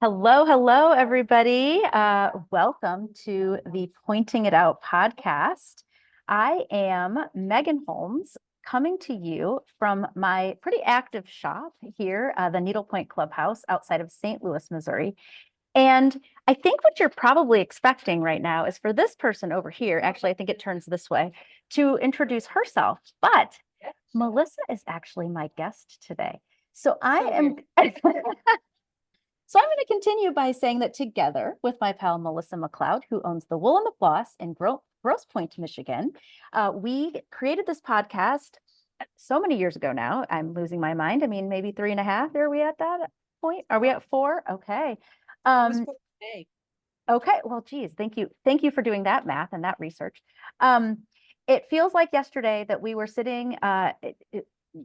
Hello, hello, everybody. Welcome to the Pointing It Out podcast. I am Megan Holmes, coming to you from my pretty active shop here, the Needlepoint Clubhouse outside of St. Louis, Missouri. And I think what you're probably expecting right now is for this person over here, actually, I think it turns this way, to introduce herself. But Melissa is actually my guest today. So I am. So I'm going to continue by saying that together with my pal Melissa MacLeod, who owns the Wool and the Floss in Grosse Pointe, Michigan, we created this podcast so many years ago now. I'm losing my mind. I mean, maybe 3.5. Are we at that point? Are we at 4? Okay. Okay. Well, geez, thank you. Thank you for doing that math and that research. It feels like yesterday that we were sitting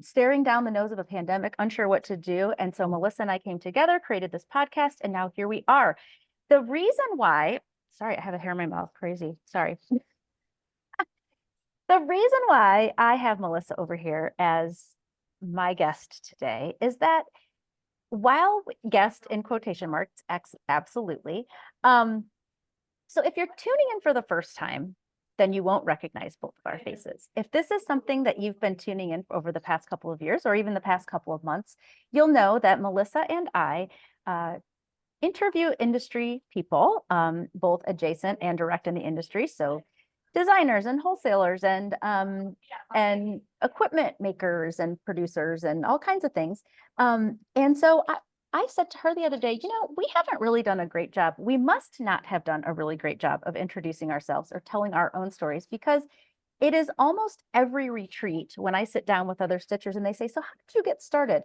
staring down the nose of a pandemic, unsure what to do. And so Melissa and I came together, created this podcast, and now here we are. The reason why, sorry, I have a hair in my mouth, crazy, sorry. The reason why I have Melissa over here as my guest today is that while guest in quotation marks, absolutely. So if you're tuning in for the first time, then you won't recognize both of our faces. If this is something that you've been tuning in over the past couple of years or even the past couple of months, you'll know that Melissa and I interview industry people, both adjacent and direct in the industry. So designers and wholesalers and equipment makers and producers and all kinds of things. And so I said to her the other day, we haven't really done a great job. We must not have done a really great job of introducing ourselves or telling our own stories, because it is almost every retreat when I sit down with other stitchers and they say, so how did you get started?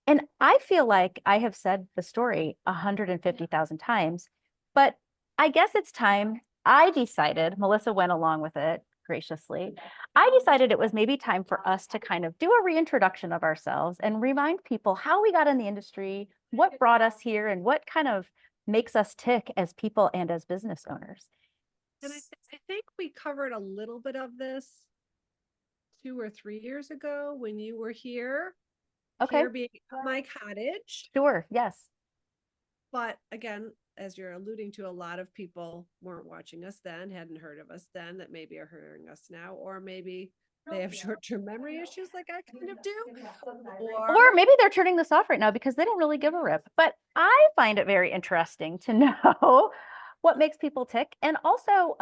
And I feel like I have said the story 150,000 times, but I guess it's time. I decided, Melissa went along with it graciously. I decided it was maybe time for us to kind of do a reintroduction of ourselves and remind people how we got in the industry, what brought us here, and what kind of makes us tick as people and as business owners. And I think we covered a little bit of this 2 or 3 years ago when you were here. Okay. Here being my cottage. Sure, yes. But again, as you're alluding to, a lot of people weren't watching us then, hadn't heard of us then, that maybe are hearing us now, or maybe they have short-term memory issues like I kind of do. Or maybe they're turning this off right now because they don't really give a rip. But I find it very interesting to know what makes people tick. And also,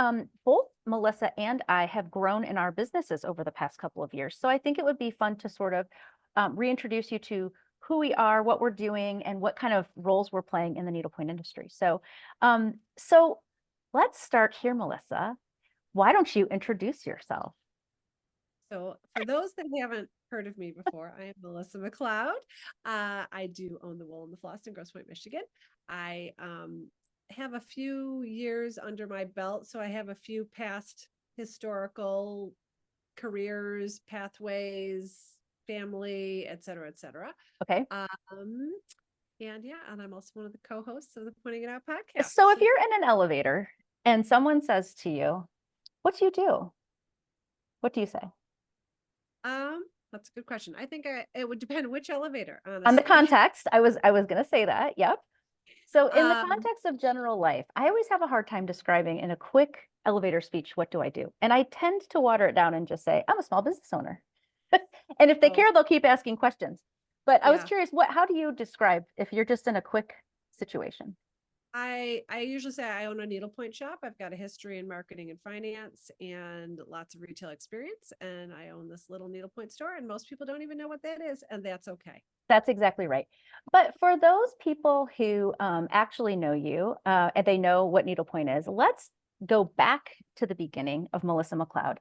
both Melissa and I have grown in our businesses over the past couple of years. So I think it would be fun to sort of reintroduce you to who we are, what we're doing, and what kind of roles we're playing in the needlepoint industry. So let's start here, Melissa. Why don't you introduce yourself? So for those that haven't heard of me before, I am Melissa MacLeod. I do own the Wool and the Floss in Grosse Pointe, Michigan. I have a few years under my belt, so I have a few past historical careers, pathways, family, et cetera, et cetera. Okay. And I'm also one of the co-hosts of the Pointing It Out podcast. So if you're in an elevator and someone says to you, what do you do? What do you say? That's a good question. I think it would depend which elevator, honestly. On the context. I was going to say that. Yep. So in the context of general life, I always have a hard time describing in a quick elevator speech, what do I do? And I tend to water it down and just say, I'm a small business owner. And if they care, they'll keep asking questions. But I was curious, how do you describe if you're just in a quick situation? I usually say I own a needlepoint shop. I've got a history in marketing and finance and lots of retail experience. And I own this little needlepoint store, and most people don't even know what that is. And that's okay. That's exactly right. But for those people who actually know you and they know what needlepoint is, let's go back to the beginning of Melissa MacLeod.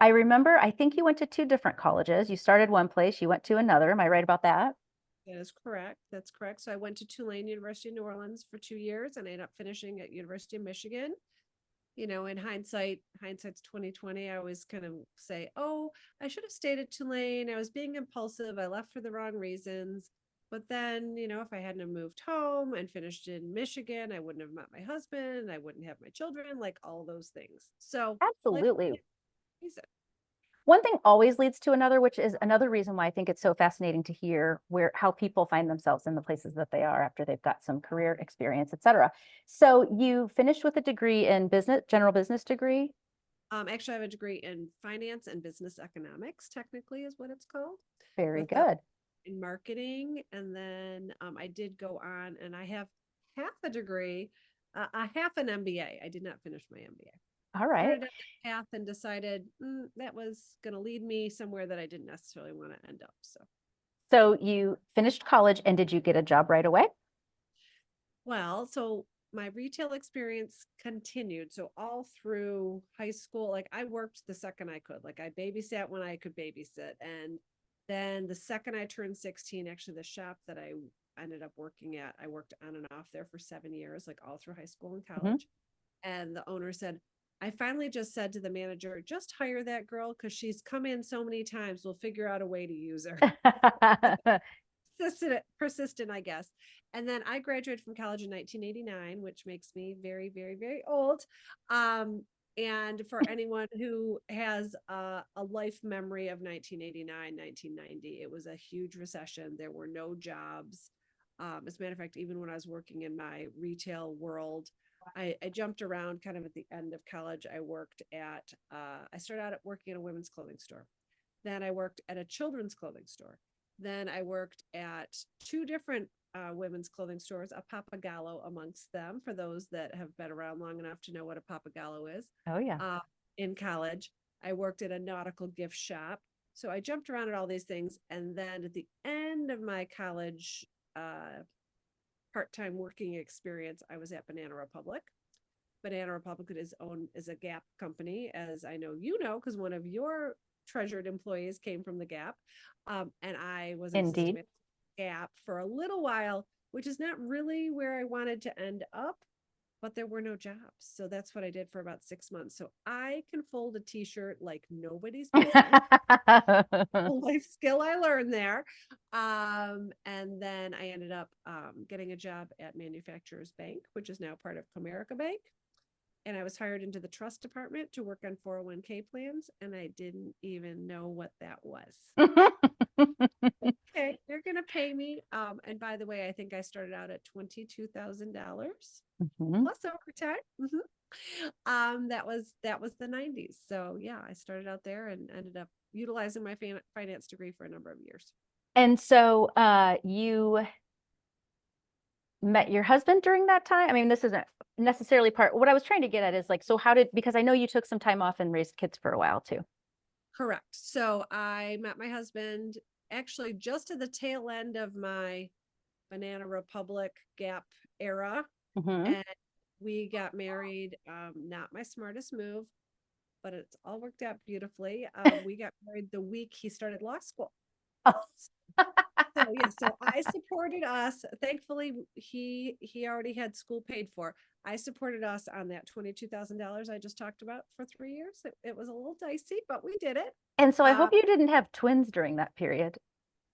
I remember, I think you went to 2 different colleges. You started one place, you went to another. Am I right about that? That is correct. That's correct. So I went to Tulane University in New Orleans for 2 years, and I ended up finishing at University of Michigan. In hindsight's 2020. I always kind of say, oh, I should have stayed at Tulane. I was being impulsive. I left for the wrong reasons. But then, if I hadn't moved home and finished in Michigan, I wouldn't have met my husband. I wouldn't have my children, like all those things. So absolutely. one thing always leads to another, which is another reason why I think it's so fascinating to hear how people find themselves in the places that they are after they've got some career experience, et cetera. So you finished with a degree in business, general business degree? Actually, I have a degree in finance and business economics, technically is what it's called, Very with good. in marketing. And then I did go on and I have half a degree, a half an MBA. I did not finish my MBA. All right. Started out that path and decided that was going to lead me somewhere that I didn't necessarily want to end up. So you finished college and did you get a job right away? So my retail experience continued. So all through high school, like I worked the second I could. Like I babysat when I could babysit. And then the second I turned 16, actually the shop that I ended up working at, I worked on and off there for 7 years, like all through high school and college. And the owner said, I finally just said to the manager, just hire that girl because she's come in so many times. We'll figure out a way to use her. Persistent, I guess. And then I graduated from college in 1989, which makes me very, very, very old. And for anyone who has a life memory of 1989, 1990, it was a huge recession. There were no jobs. As a matter of fact, even when I was working in my retail world, I jumped around kind of at the end of college. I started out at working at a women's clothing store. Then I worked at a children's clothing store. Then I worked at two different women's clothing stores, a Papagallo amongst them, for those that have been around long enough to know what a Papagallo is. Oh, yeah. In college, I worked at a nautical gift shop. So I jumped around at all these things. And then at the end of my college part-time working experience, I was at Banana Republic. Banana Republic is a Gap company, as I know you know, because one of your treasured employees came from the Gap. And I was an assistant Indeed. manager at Gap for a little while, which is not really where I wanted to end up, but there were no jobs. So that's what I did for about 6 months. So I can fold a t-shirt like nobody's business. Life skill I learned there. And then I ended up getting a job at Manufacturers Bank, which is now part of Comerica Bank. And I was hired into the trust department to work on 401k plans, and I didn't even know what that was. Okay, they're gonna pay me. And by the way, I think I started out at $22,000 plus overtime. That was the 90s. So yeah, I started out there and ended up utilizing my finance degree for a number of years. And so you met your husband during that time? I mean, this isn't necessarily what I was trying to get at is like, so because I know you took some time off and raised kids for a while too. Correct. So I met my husband actually just at the tail end of my Banana Republic Gap era. And we got married. Not my smartest move, but it's all worked out beautifully. We got married the week he started law school. Oh. So I supported us. Thankfully, he already had school paid for. I supported us on that $22,000 I just talked about for 3 years. It was a little dicey, but we did it. And so I hope you didn't have twins during that period.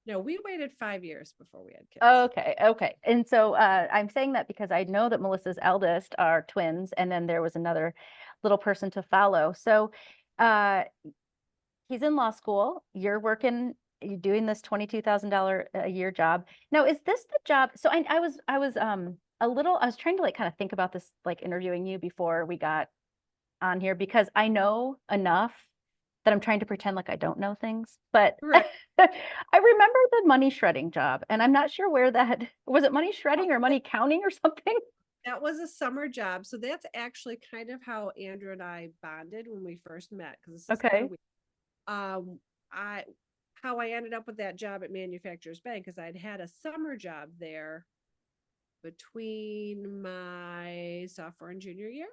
No, we waited 5 years before we had kids. Okay. And so I'm saying that because I know that Melissa's eldest are twins, and then there was another little person to follow. So he's in law school. You're doing this $22,000 a year job. Now, is this the job? So I was trying to like kind of think about this, like interviewing you before we got on here, because I know enough that I'm trying to pretend like I don't know things. But Right. I remember the money shredding job, and I'm not sure where that was. It money shredding or money counting or something? That was a summer job. So that's actually kind of how Andrew and I bonded when we first met. Because this is kind of weird. How I ended up with that job at Manufacturers Bank is I'd had a summer job there between my sophomore and junior year.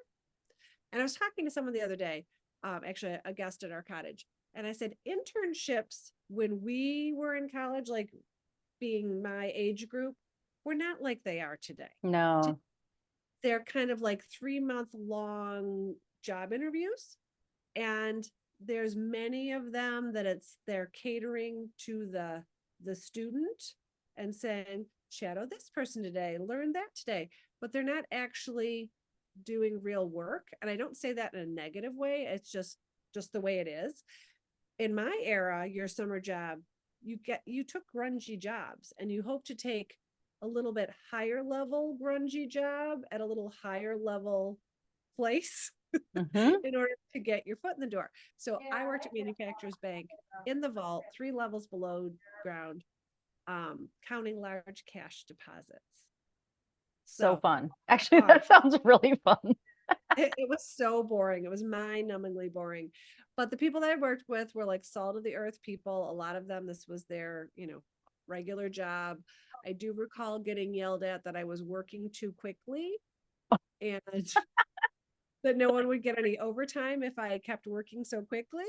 And I was talking to someone the other day, actually a guest at our cottage. And I said, internships when we were in college, like being my age group, were not like they are today. No. They're kind of like 3-month long job interviews. And there's many of them that they're catering to the student and saying, shadow this person today, learn that today, but they're not actually doing real work. And I don't say that in a negative way. It's just the way it is. in my era, your summer job, you took grungy jobs and you hope to take a little bit higher level grungy job at a little higher level place Mm-hmm. in order to get your foot in the door. So I worked at Manufacturers Bank in the vault, 3 levels below ground, counting large cash deposits. So So fun. Actually, that sounds really fun. it was so boring. It was mind-numbingly boring. But the people that I worked with were like salt of the earth people. A lot of them, this was their, regular job. I do recall getting yelled at that I was working too quickly and that no one would get any overtime if I kept working so quickly.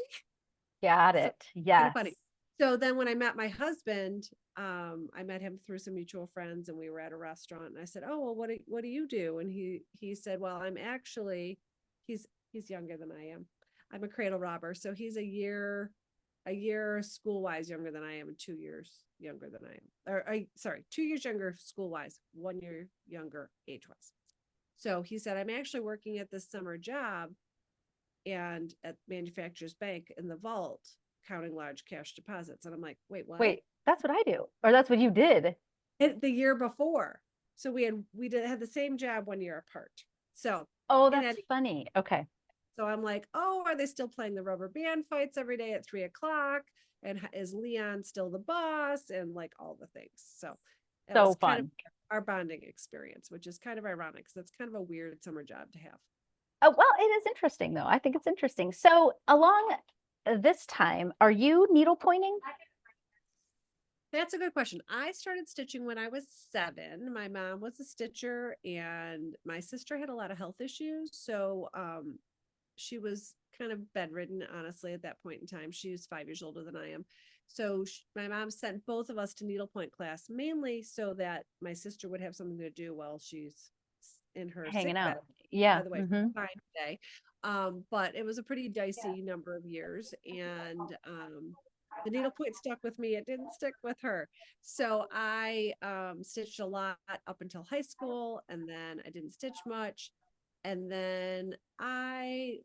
Got So it. kind Yes. of funny. So then when I met my husband, I met him through some mutual friends and we were at a restaurant and I said, "Oh, well, what do you do?" And he said, "Well, I'm actually he's younger than I am. I'm a cradle robber." So he's a year school wise younger than I am and 2 years younger than I am. Or sorry, 2 years younger school wise, 1 year younger age wise. So he said, "I'm actually working at this summer job and at Manufacturers Bank in the vault counting large cash deposits." And I'm like, "Wait, what?" Wait, that's what I do. Or that's what you did. The year before. So had the same job 1 year apart. So Oh, in that's any funny. Okay. so I'm like, "Oh, are they still playing the rubber band fights every day at 3 o'clock? And is Leon still the boss?" And like all the things. So that So was kind of fun. our bonding experience, which is kind of ironic because that's kind of a weird summer job to have. Oh, well, it is interesting though. I think it's interesting. So along this time, are you needle pointing? That's a good question. I started stitching when I was 7. My mom was a stitcher and my sister had a lot of health issues. So she was kind of bedridden, honestly, at that point in time. She was 5 years older than I am. So my mom sent both of us to needlepoint class, mainly so that my sister would have something to do while she's in her sick Hanging bed. out. Yeah. By the way, Mm-hmm. fine today. But it was a pretty dicey number of years. And the needlepoint stuck with me. It didn't stick with her. So I stitched a lot up until high school, and then I didn't stitch much. And then I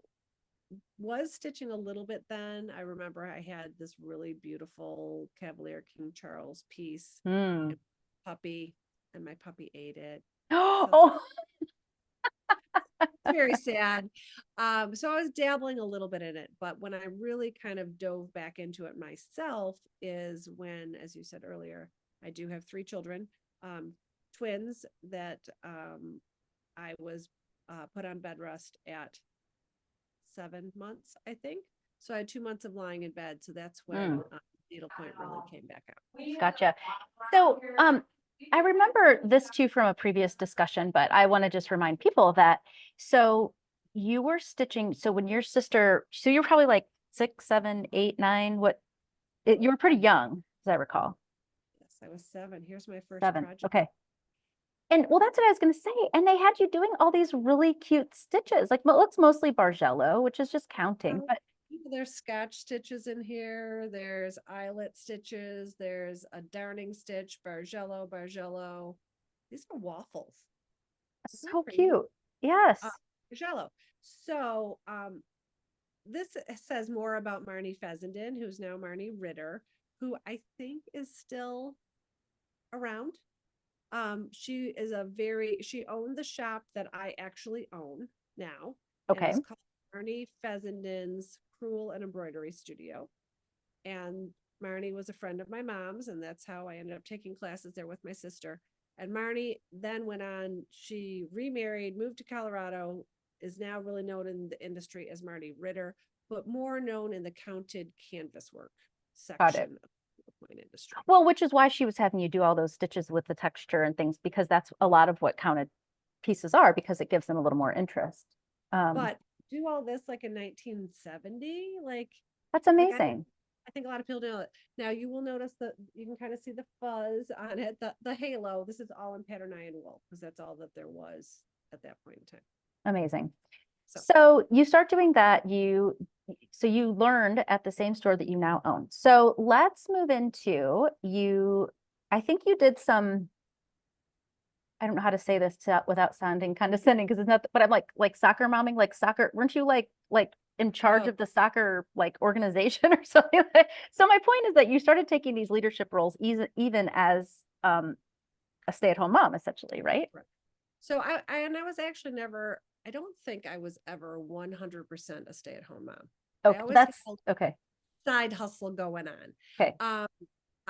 was stitching a little bit then. I remember I had this really beautiful Cavalier King Charles piece, Mm. and puppy, and my puppy ate it. So Oh, very sad. So I was dabbling a little bit in it, but when I really kind of dove back into it myself is when, as you said earlier, I do have 3 children, twins that I was put on bed rest at 7 months, I think. So I had 2 months of lying in bed. So that's when needlepoint really came back out. gotcha. So, I remember this too from a previous discussion, but I want to just remind people that so you were stitching. So when your sister, so you're probably like 6, 7, 8, 9. You were pretty young, as I recall. Yes, I was 7. Here's my first 7. project. Okay. And well, that's what I was going to say. And they had you doing all these really cute stitches. Like, it looks mostly Bargello, which is just counting, but There's scotch stitches in here. There's eyelet stitches. There's a darning stitch, Bargello. These are waffles. Isn't that so crazy? cute. Yes. Bargello. So this says more about Marnie Fessenden, who's now Marnie Ritter, who I think is still around. She owned the shop that I actually own now. It Okay. was called Marnie Fessenden's Crewel and Embroidery Studio. And Marnie was a friend of my mom's, and that's how I ended up taking classes there with my sister. And Marnie then went on, she remarried, moved to Colorado, is now really known in the industry as Marnie Ritter, but more known in the counted canvas work Got it. section of the point industry. Well, which is why she was having you do all those stitches with the texture and things, because that's a lot of what counted pieces are, because it gives them a little more interest. But do all this like in 1970, That's like amazing. I think a lot of people know it. Now you will notice that you can kind of see the fuzz on it, the halo. This is all in pattern iron wool because that's all that there was at that point in time. Amazing. So So you start doing that. So you learned at the same store that you now own. So let's move into you. I think you did some, I don't know how to say this without sounding condescending because it's not, but I'm like soccer momming, like soccer. Weren't you like in charge Oh, of the soccer like organization or something. So my point is that you started taking these leadership roles even as a stay-at-home mom, essentially, right? right. So I was actually never, I don't think I was ever 100% a stay-at-home mom. I Okay, always had that's okay. a side hustle going on. Okay.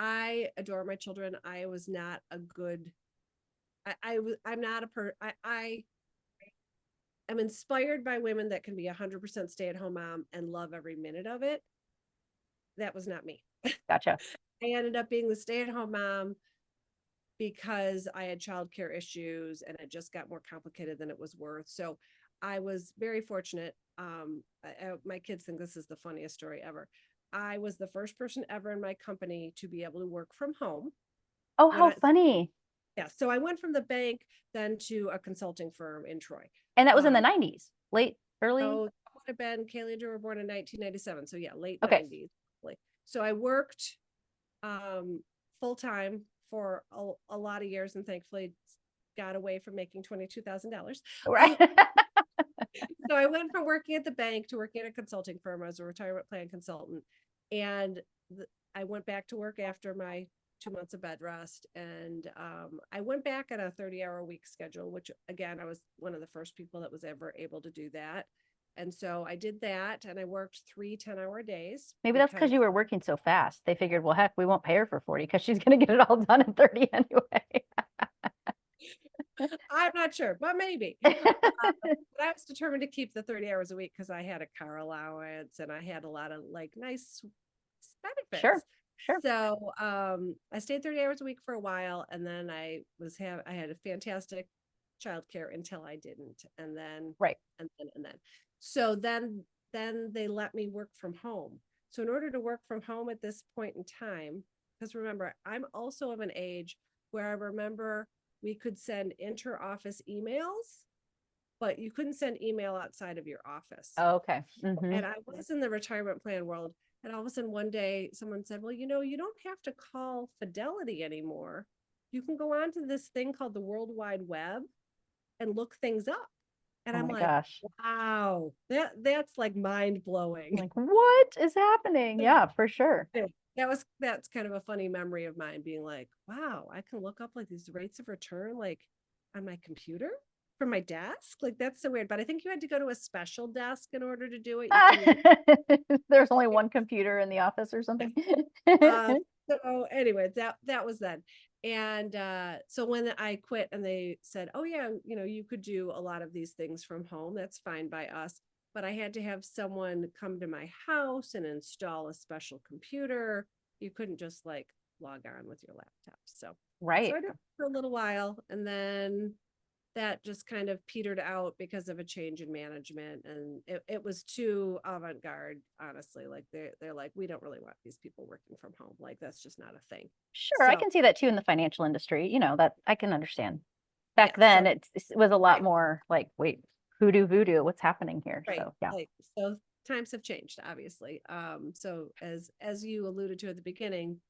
I adore my children. I was not a good, I'm not I am inspired by women that can be 100% stay-at-home mom and love every minute of it. That was not me. Gotcha. I ended up being the stay-at-home mom because I had childcare issues and it just got more complicated than it was worth. So I was very fortunate. My kids think this is the funniest story ever. I was the first person ever in my company to be able to work from home. Oh, When how I, funny. yeah, so I went from the bank then to a consulting firm in Troy. And that was in the Um, 90s, late, early. so that would have been Kaylee and Drew were born in 1997. So yeah, late Okay. 90s. So I worked full time for a lot of years and thankfully got away from making $22,000. Right. So I went from working at the bank to working at a consulting firm. I was a retirement plan consultant. And I went back to work after my 2 months of bed rest. And I went back at a 30-hour week schedule, which again, I was one of the first people that was ever able to do that. And so I did that and I worked 3 10-hour days Maybe that's because because you were working so fast. They figured, well, heck, we won't pay her for 40 because she's going to get it all done in 30 anyway. I'm not sure, but maybe. But I was determined to keep the 30 hours a week because I had a car allowance and I had a lot of like nice Sure, benefits. sure. So I stayed 30 hours a week for a while and then I had a fantastic childcare until I didn't. And then Right. and then. So then they let me work from home. So in order to work from home at this point in time, because remember, I'm also of an age where I remember we could send inter-office emails, but you couldn't send email outside of your office. Oh, okay. Mm-hmm. And I was in the retirement plan world. And all of a sudden one day someone said, well, you don't have to call Fidelity anymore. You can go on to this thing called the World Wide Web and look things up. And Oh I'm my like, gosh. wow, that's like mind blowing. Like, what is happening? Yeah, for sure. That's kind of a funny memory of mine being like, wow, I can look up like these rates of return like on my computer from my desk. Like that's so weird. But I think you had to go to a special desk in order to do it. You couldn't even There's only one computer in the office or something. uh so anyway, that was then. And so when I quit and they said, oh yeah, you could do a lot of these things from home, that's fine by us. But I had to have someone come to my house and install a special computer. You couldn't just like log on with your laptop. So Right. I did it for a little while and then that just kind of petered out because of a change in management and it was too avant-garde, honestly. Like they're like, we don't really want these people working from home, like that's just not a thing. Sure, I So can see that too in the financial industry. That I can understand. Back yeah, then, so it was a lot right, more like, wait, hoodoo voodoo, what's happening here? right, So yeah, like so times have changed obviously. So as you alluded to at the beginning,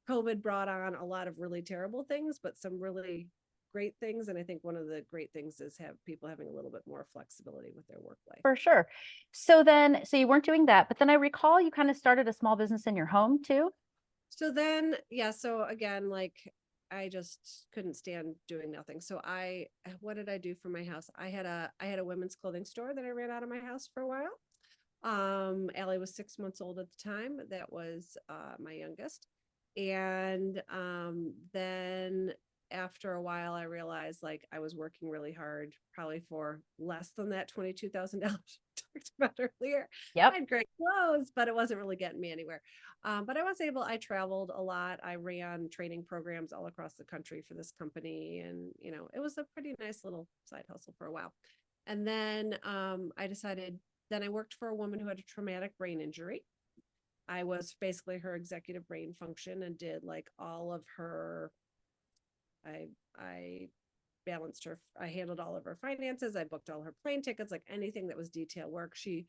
COVID brought on a lot of really terrible things but some really great things, and I think one of the great things is have people having a little bit more flexibility with their work life. for sure. So you weren't doing that, but then I recall you kind of started a small business in your home too. So then, yeah, so again, like I just couldn't stand doing nothing. So what did I do for my house? I had a women's clothing store that I ran out of my house for a while. Allie was 6 months old at the time. That was my youngest. And then after a while, I realized like I was working really hard, probably for less than that $22,000 we talked about earlier. I Yep. had great clothes, but it wasn't really getting me anywhere. But I traveled a lot. I ran training programs all across the country for this company. And, it was a pretty nice little side hustle for a while. And then then I worked for a woman who had a traumatic brain injury. I was basically her executive brain function and did like all of her, I balanced her, I handled all of her finances. I booked all her plane tickets, like anything that was detail work. She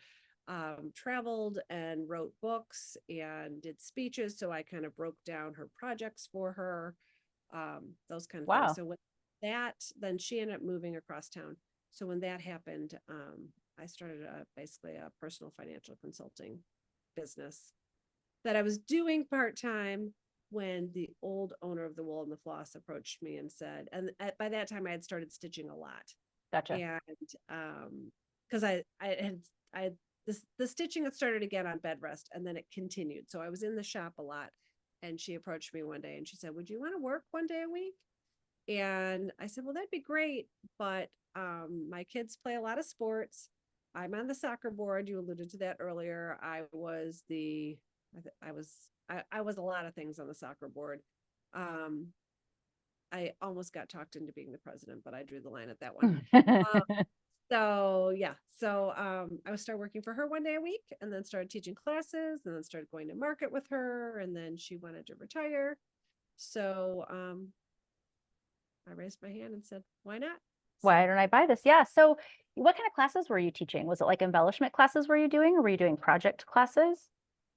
traveled and wrote books and did speeches. So I kind of broke down her projects for her, those kind of things. Wow. So then she ended up moving across town. So when that happened, I started basically a personal financial consulting business that I was doing part-time when the old owner of the Wool and the Floss approached me and said, and by that time I had started stitching a lot. Gotcha. And because I the stitching had started again on bed rest, and then it continued. So I was in the shop a lot, and she approached me one day and she said, would you want to work one day a week? And I said, well, that'd be great, but my kids play a lot of sports. I'm on the soccer board. You alluded to that earlier. I was a lot of things on the soccer board. I almost got talked into being the president, but I drew the line at that one. So yeah, I started working for her one day a week, and then started teaching classes, and then started going to market with her, and then she wanted to retire. So I raised my hand and said, why not? Why don't I buy this? Yeah. So what kind of classes were you teaching? Was it like embellishment classes were you doing, or were you doing project classes?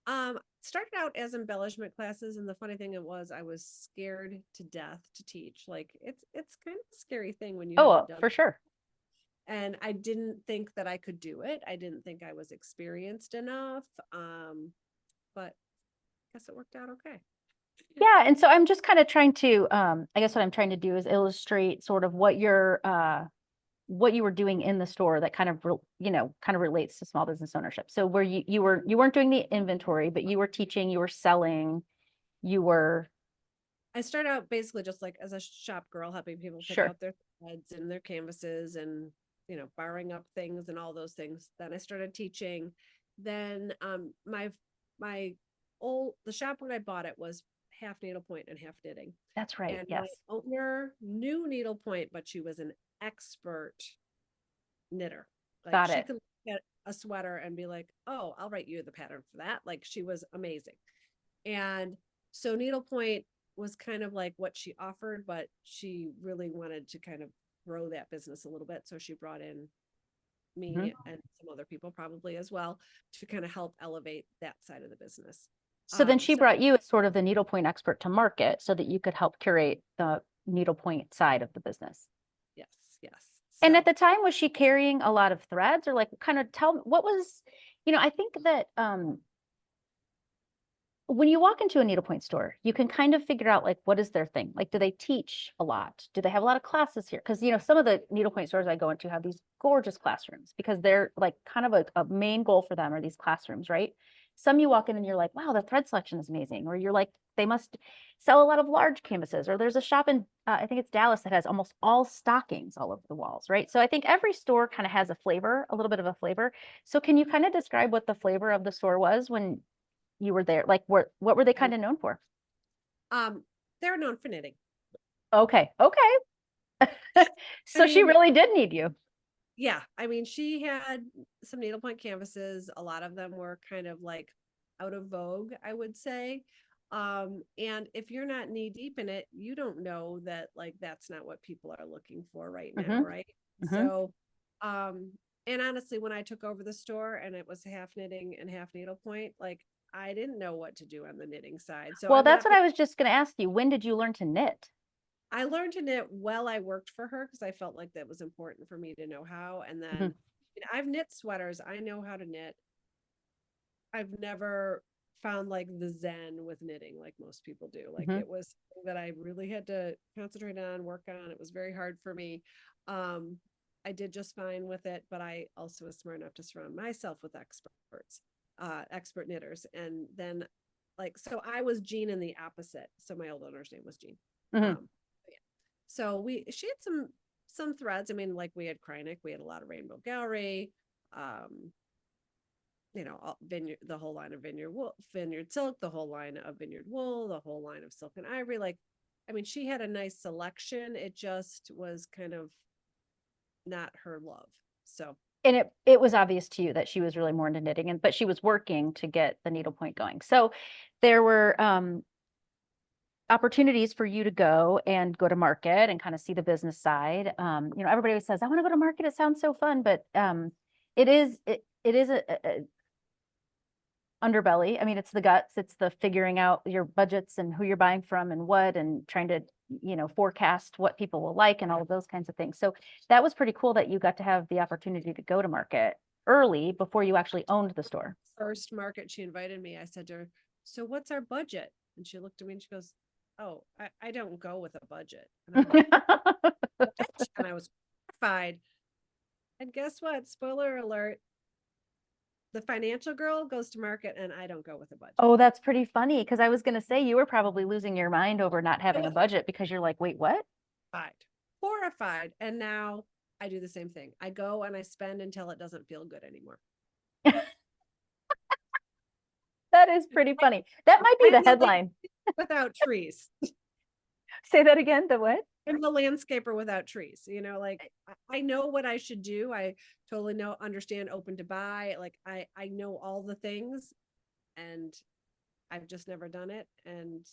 Started out as embellishment classes, and the funny thing it was I was scared to death to teach. Like it's kind of a scary thing when you haven't done for sure. And I didn't think that I could do it. I didn't think I was experienced enough. But I guess it worked out okay. Yeah, and so I'm just kind of trying to I guess what I'm trying to do is illustrate sort of what what you were doing in the store that kind of kind of relates to small business ownership. So where you weren't doing the inventory, but you were teaching, you were selling, you were I started out basically just like as a shop girl, helping people pick Sure. out their threads and their canvases, and borrowing up things and all those things. Then I started teaching. Then the shop when I bought it was half needlepoint and half knitting. That's right. And Yes. my owner knew needlepoint, but she was an expert knitter. Like Got she it. could look at a sweater and be like, oh, I'll write you the pattern for that. Like she was amazing. And so needlepoint was kind of like what she offered, but she really wanted to kind of grow that business a little bit. So she brought in me Mhm. and some other people probably as well to kind of help elevate that side of the business. So then she So brought you as sort of the needlepoint expert to market so that you could help curate the needlepoint side of the business. yes, yes. And at So the time, was she carrying a lot of threads, or like kind of tell me what was, I think that when you walk into a needlepoint store, you can kind of figure out like what is their thing. Like, do they teach a lot? Do they have a lot of classes here? Because some of the needlepoint stores I go into have these gorgeous classrooms because they're like kind of a main goal for them are these classrooms, right? Some you walk in and you're like, wow, the thread selection is amazing. Or you're like, they must sell a lot of large canvases. Or there's a shop in I think it's Dallas that has almost all stockings all over the walls, right? So I think every store kind of has a flavor, a little bit of a flavor. So can you kind of describe what the flavor of the store was when you were there? Like, what were they kind of known for? they're known for knitting. Okay. So she really did need you. Yeah. I mean, she had some needlepoint canvases. A lot of them were kind of like out of vogue, I would say. And if you're not knee deep in it, you don't know that like that's not what people are looking for right now, right? So and honestly, when I took over the store and it was half knitting and half needlepoint, like I didn't know what to do on the knitting side. So Well, that's what I was just going to ask you. When did you learn to knit? I learned to knit while I worked for her because I felt like that was important for me to know how. And then I've knit sweaters. I know how to knit. I've never found like the zen with knitting like most people do. Like it was something that I really had to concentrate on, work on. It was very hard for me. I did just fine with it, but I also was smart enough to surround myself with expert knitters. And then so I was Jean in the opposite. So my old owner's name was Jean. Yeah. So she had some threads. I mean, like we had Kreinik, we had a lot of Rainbow Gallery, Vineyard, the whole line of Vineyard Silk, the whole line of Vineyard Wool, the whole line of Silk and Ivory. Like, I mean, she had a nice selection. It just was kind of not her love. So and it was obvious to you that she was really more into knitting, but she was working to get the needlepoint going. So there were opportunities for you to go to market and kind of see the business side. Everybody always says, I want to go to market. It sounds so fun, but it is a underbelly. I mean, it's the guts. It's the figuring out your budgets and who you're buying from and what, and trying to, forecast what people will like and all of those kinds of things. So that was pretty cool that you got to have the opportunity to go to market. early before you actually owned the store. First market she invited me, I said to her, so what's our budget? And she looked at me and she goes, oh, I don't go with a budget. And I'm like, what? And I was horrified. And guess what? Spoiler alert. The financial girl goes to market and I don't go with a budget. Oh, that's pretty funny because I was going to say you were probably losing your mind over not I having a was budget because you're like, wait, what? horrified. And now I do the same thing. I go and I spend until it doesn't feel good anymore. That is pretty funny. That might be the headline. Without trees. Say that again. The what? I'm the landscaper without trees. You know, like I know what I should do. I totally understand open to buy. Like I know all the things and I've just never done it. And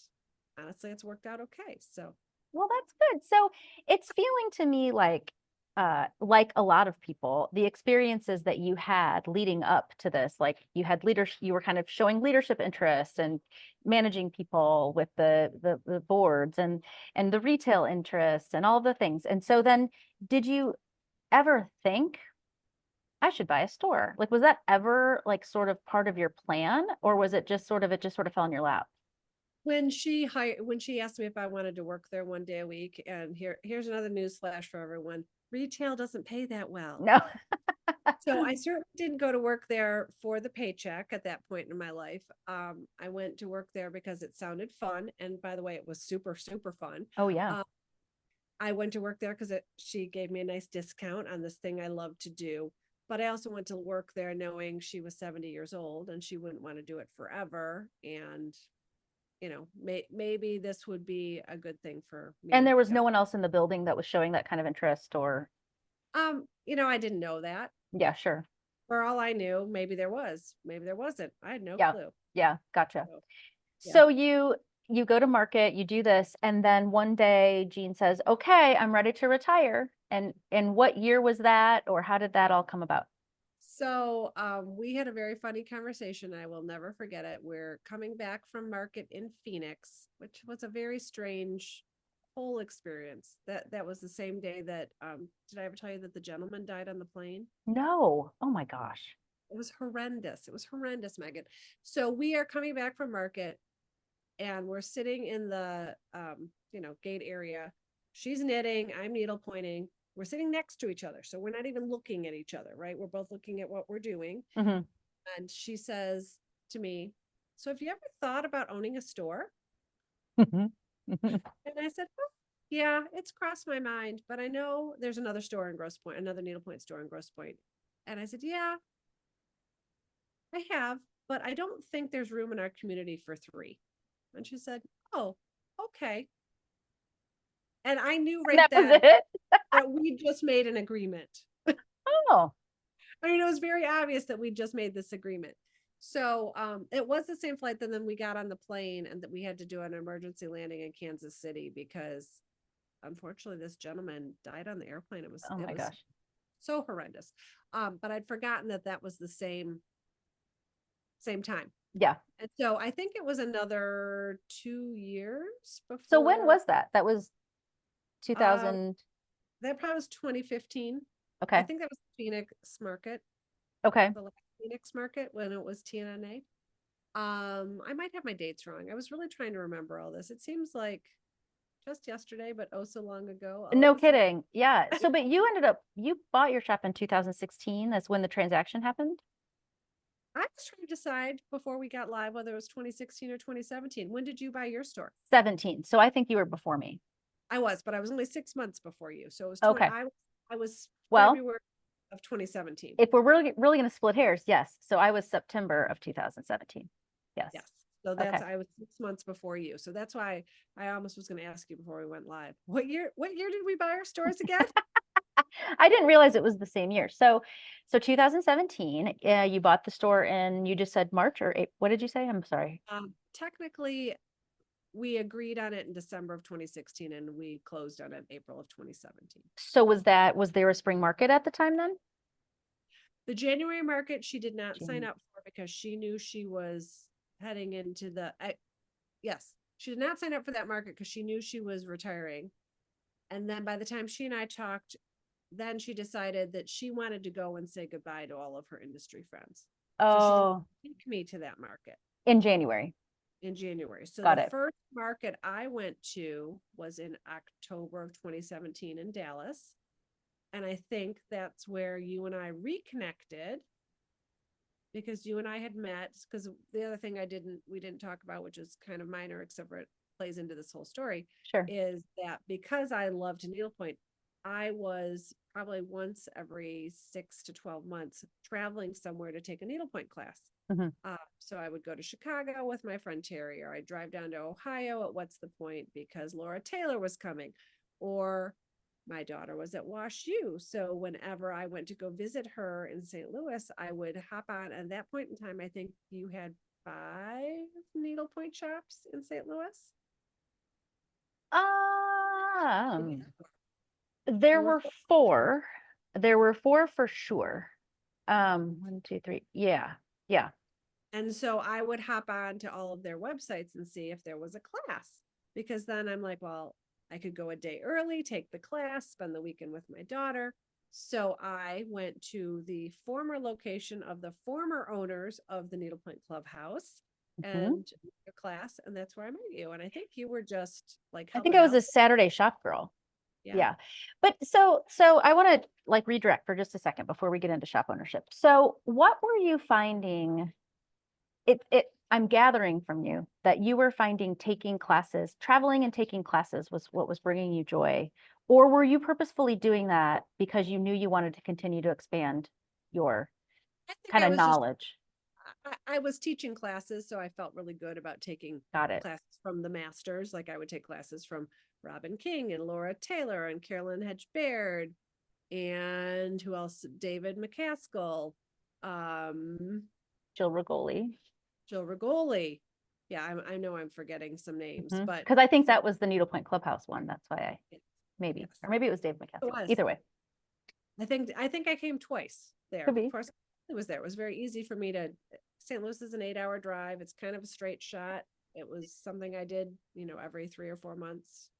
honestly, it's worked out okay. So, well, that's good. So it's feeling to me like a lot of people, the experiences that you had leading up to this, like you had leadership, you were kind of showing leadership interest and managing people with the boards and the retail interest and all the things. And so then did you ever think I should buy a store? Like, was that ever like sort of part of your plan, or was it just sort of fell in your lap? when she asked me if I wanted to work there one day a week, and here's another news flash for everyone: retail doesn't pay that well. No. So I certainly didn't go to work there for the paycheck at that point in my life. I went to work there because it sounded fun, and by the way, it was super super fun. Oh yeah. I went to work there because she gave me a nice discount on this thing I love to do. But I also went to work there knowing she was 70 years old and she wouldn't want to do it forever. And, you know, maybe this would be a good thing for me. And there was no one else in the building that was showing that kind of interest or You know, I didn't know that. yeah, sure. For all I knew, maybe there was, maybe there wasn't. I had no Yeah. clue. Yeah, gotcha. So, yeah. So you go to market, you do this, and then one day Jean says, "Okay, I'm ready to retire." And what year was that, or how did that all come about? So we had a very funny conversation. I will never forget it. We're coming back from market in Phoenix, which was a very strange whole experience. That was the same day that did I ever tell you that the gentleman died on the plane? No. Oh my gosh. It was horrendous. It was horrendous, Megan. So we are coming back from market and we're sitting in the gate area. She's knitting, I'm needle pointing. We're sitting next to each other. So we're not even looking at each other, right? We're both looking at what we're doing. Mm-hmm. And she says to me, so have you ever thought about owning a store? And I said, oh, yeah, it's crossed my mind, but I know there's another store in Grosse Pointe, another needlepoint store in Grosse Pointe. And I said, yeah, I have, but I don't think there's room in our community for 3. And she said, oh, okay. And I knew right That then was it. that we just made an agreement. Oh. I mean, it was very obvious that we just made this agreement. So it was the same flight that then we got on the plane and that we had to do an emergency landing in Kansas City because unfortunately this gentleman died on the airplane. It was Gosh. so horrendous. But I'd forgotten that was the same time. Yeah. And so I think it was another 2 years before. So when was that? That was 2000. That probably was 2015. Okay. I think that was Phoenix market. Okay. The Phoenix market when it was TNNA. I might have my dates wrong. I was really trying to remember all this. It seems like just yesterday, but oh so long ago. No kidding. Yeah. So, but you bought your shop in 2016. That's when the transaction happened. I was trying to decide before we got live whether it was 2016 or 2017. When did you buy your store? 17. So I think you were before me. I was, but I was only 6 months before you. So it was okay. I was well, February of 2017. If we're really going to split hairs, yes. So I was September of 2017. Yes. Yes. So I was 6 months before you. So that's why I almost was going to ask you before we went live. What year did we buy our stores again? I didn't realize it was the same year. So 2017, you bought the store in, you just said March or April. What did you say? I'm sorry. Technically, we agreed on it in December of 2016 and we closed on it in April of 2017. So was there a spring market at the time then? The January market, she did not sign up for because she knew she was heading into yes, she did not sign up for that market because she knew she was retiring. And then by the time she and I talked, then she decided that she wanted to go and say goodbye to all of her industry friends. So she Oh, took me to that market in January. in January. So Got the it. first market I went to was in October of 2017 in Dallas. And I think that's where you and I reconnected, because you and I had met. Because the other thing we didn't talk about, which is kind of minor, except for it plays into this whole story, Sure. is that because I loved needlepoint, I was probably once every 6 to 12 months traveling somewhere to take a needlepoint class. Mhm. So I would go to Chicago with my friend Terry, or I'd drive down to Ohio at What's the Point because Laura Taylor was coming, or my daughter was at Wash U. So whenever I went to go visit her in St. Louis, I would hop on. At that point in time, I think you had 5 needlepoint shops in St. Louis. Um, there There were were 4. There were 4 for sure. 1, 2, 3. Yeah. Yeah. And so I would hop on to all of their websites and see if there was a class, because then I'm like, well, I could go a day early, take the class, spend the weekend with my daughter. So I went to the former location of the former owners of the Needlepoint Clubhouse Mhm. and a class, and that's where I met you. And I think you were just like I think helping I was out. a Saturday shop girl. Yeah. Yeah. But so I want to like redirect for just a second before we get into shop ownership. So what were you finding? I'm gathering from you that you were finding taking classes, traveling and taking classes was what was bringing you joy. Or were you purposefully doing that because you knew you wanted to continue to expand your I think kind I of was just knowledge? I was teaching classes, so I felt really good about taking Got it. classes from the masters. Like I would take classes from Robin King and Laura Taylor and Carolyn Hedge Baird, and who else? David McCaskill, Jill Rigoli. Jill Rigoli. Yeah, I know I'm forgetting some names, but Because I think that was the Needlepoint Clubhouse one. That's why maybe, yes, or maybe it was Dave it McCaskill. was. Either way. I think I came twice there. Could be. Of course, it was there. It was very easy for me to. St. Louis is an 8-hour drive. It's kind of a straight shot. It was something I did, every 3 or 4 months.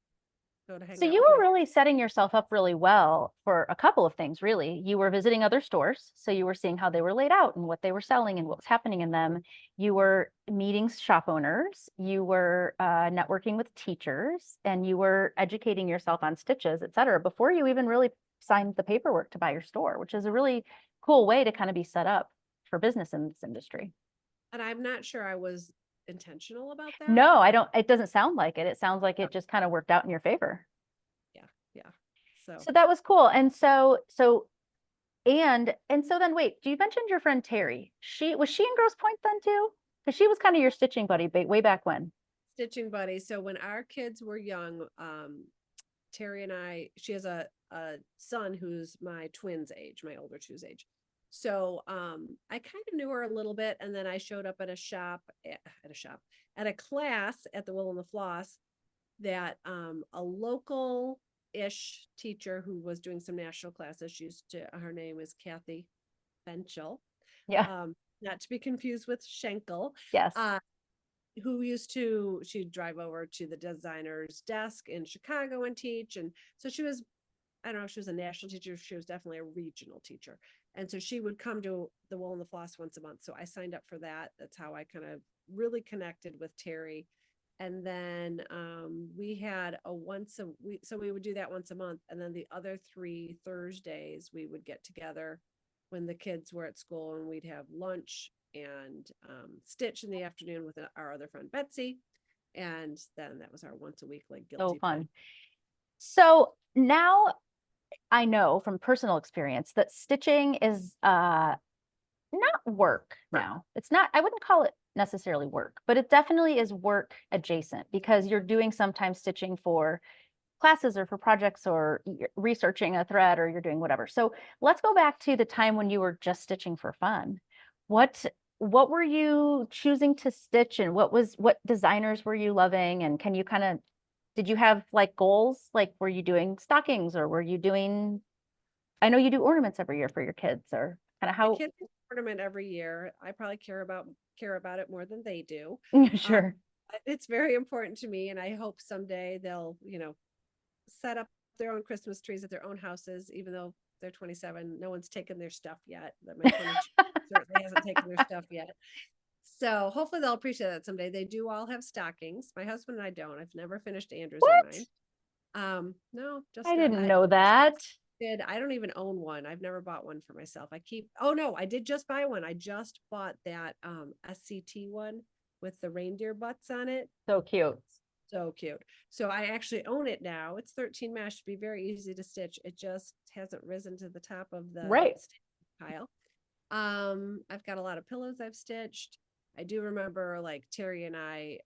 Go to hang So out you with were really setting yourself up really well for a couple of things, really. You were visiting other stores, so you were seeing how they were laid out and what they were selling and what was happening in them. You were meeting shop owners, you were networking with teachers, and you were educating yourself on stitches, et cetera, before you even really signed the paperwork to buy your store, which is a really cool way to kind of be set up for business in this industry. And I'm not sure I was intentional about that. No, I don't. It doesn't sound like it. It sounds like it just kind of worked out in your favor. Yeah. So that was cool. And so then wait, you mentioned your friend Terry. She was she in Grosse Pointe then too? Because she was kind of your stitching buddy way back when. Stitching buddy. So when our kids were young, Terry and she has a son who's my twins' age, my older two's age. So I kind of knew her a little bit, and then I showed up at a class at the Will and the Floss that a local-ish teacher who was doing some national classes, her name is Kathy Benchel. Yeah. Not to be confused with Schenkel. Yes. She'd drive over to the designer's desk in Chicago and teach. And so I don't know if she was a national teacher, she was definitely a regional teacher. And so she would come to the Wool and the Floss once a month. So I signed up for that. That's how I kind of really connected with Terry. And then we had so we would do that once a month. And then the other 3 Thursdays we would get together when the kids were at school, and we'd have lunch and stitch in the afternoon with our other friend Betsy, and then that was our once a week like guilty So fun. pleasure. So now I know from personal experience that stitching is not work now. It's not, I wouldn't call it necessarily work, but it definitely is work adjacent because you're doing sometimes stitching for classes or for projects or you're researching a thread or you're doing whatever. So let's go back to the time when you were just stitching for fun. What were you choosing to stitch and what designers were you loving? And can you did you have like goals? Like were you doing stockings or were you doing, I know you do ornaments every year for your kids or kind of My how? kids do tournament every year. I probably care about it more than they do. Sure. It's very important to me, and I hope someday they'll set up their own Christmas trees at their own houses, even though they're 27. No one's taken their stuff yet. That my 22 certainly hasn't taken their stuff yet. So hopefully they'll appreciate that someday. They do all have stockings. My husband and I don't. I've never finished Andrew's or What? mine. No, just I didn't I know that. did. I don't even own one. I've never bought one for myself. Oh no, I did just buy one. I just bought that SCT one with the reindeer butts on it. So cute. So cute. So I actually own it now. It's 13 mesh, to be very easy to stitch. It just hasn't risen to the top of the Right. pile. I've got a lot of pillows I've stitched. I do remember like Terry and I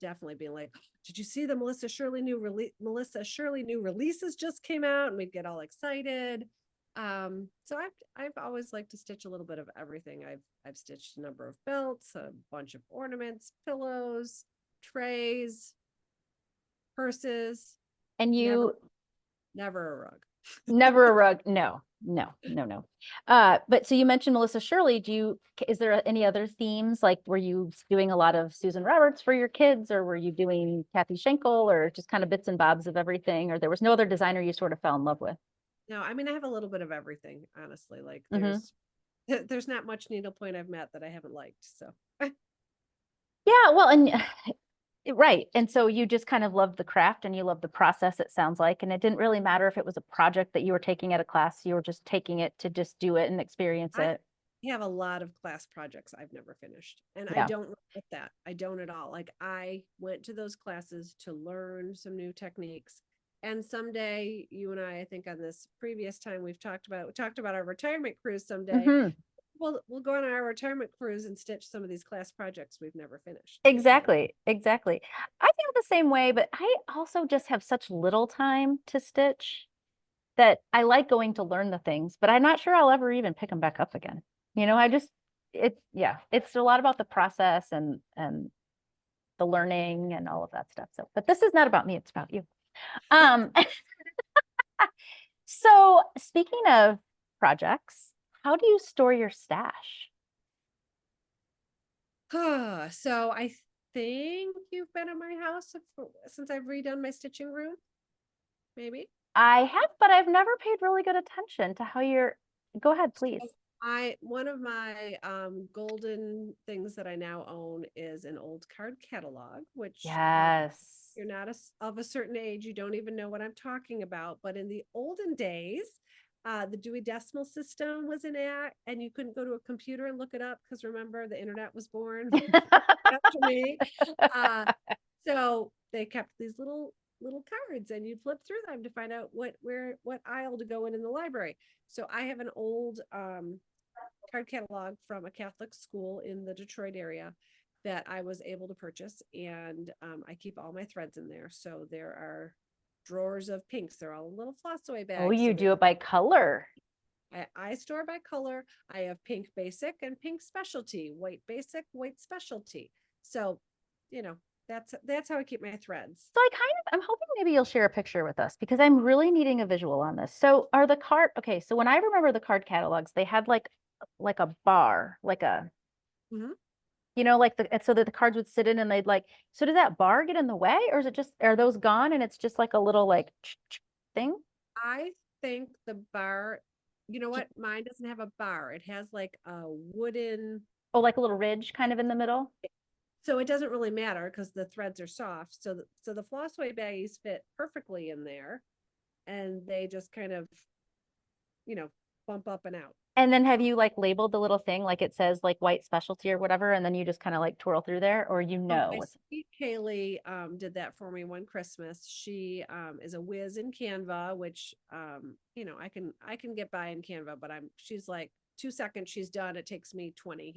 definitely being like, did you see the Melissa Shirley new releases just came out, and we'd get all excited. So I've always liked to stitch a little bit of everything. I've stitched a number of belts, a bunch of ornaments, pillows, trays, purses. And you never a rug. never a rug. No. But so you mentioned Melissa Shirley. Is there any other themes? Like, were you doing a lot of Susan Roberts for your kids, or were you doing Kathy Schenkel, or just kind of bits and bobs of everything? Or there was no other designer you sort of fell in love with? No, I mean, I have a little bit of everything, honestly. Like there's not much needlepoint I've met that I haven't liked. So Yeah, well, and right. And so you just kind of loved the craft and you loved the process, it sounds like. And it didn't really matter if it was a project that you were taking at a class, you were just taking it to just do it and experience I it. have a lot of class projects I've never finished. And I Yeah. don't regret that. I don't at all. Like I went to those classes to learn some new techniques. And someday you and I think on this previous time we talked about our retirement cruise someday. Mhm. We'll go on our retirement cruise and stitch some of these class projects we've never finished. Exactly. Exactly. I feel the same way, but I also just have such little time to stitch that I like going to learn the things, but I'm not sure I'll ever even pick them back up again. It's a lot about the process and the learning and all of that stuff. So, but this is not about me, it's about you. Um, so speaking of projects, how do you store your stash? So I think you've been at my house since I've redone my stitching room. Maybe. I have, but I've never paid really good attention to how you're. Go ahead, please. One of my golden things that I now own is an old card catalog, which Yes. you're not of a certain age, you don't even know what I'm talking about. But in the olden days, the Dewey Decimal System was in act, and you couldn't go to a computer and look it up because remember the internet was born after me. So they kept these little cards, and you flip through them to find out what aisle to go in the library. So I have an old card catalog from a Catholic school in the Detroit area that I was able to purchase, and I keep all my threads in there. So there are drawers of pinks. They're all in little floss away bags. Oh, you do it by color. I store by color. I have pink basic and pink specialty, white basic, white specialty. So, that's how I keep my threads. So I'm hoping maybe you'll share a picture with us because I'm really needing a visual on this. So okay, so when I remember the card catalogs, they had like a bar, like a, Mhm. so that the cards would sit in and so did that bar get in the way, or are those gone and it's just like a little like thing? I think the bar, you know what? Mine doesn't have a bar. It has like a wooden. Oh, like a little ridge kind of in the middle? So it doesn't really matter because the threads are soft. So the floss way baggies fit perfectly in there, and they just kind of, bump up and out. And then have you like labeled the little thing like it says like white specialty or whatever, and then you just kind of like twirl through there, or My sweet Kaylee did that for me one Christmas. She is a whiz in Canva, which I can get by in Canva, but she's like 2 seconds, she's done. It takes me 20.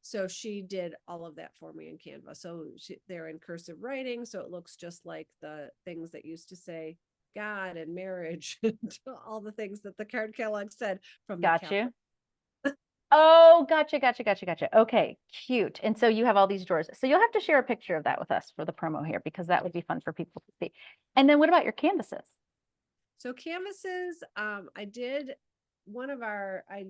So she did all of that for me in Canva. So they're in cursive writing, so it looks just like the things that used to say God and marriage, and all the things that the card catalog said from the Got Catholic. you. Oh, gotcha. Okay, cute. And so you have all these drawers. So you'll have to share a picture of that with us for the promo here because that would be fun for people to see. And then what about your canvases? So canvases, I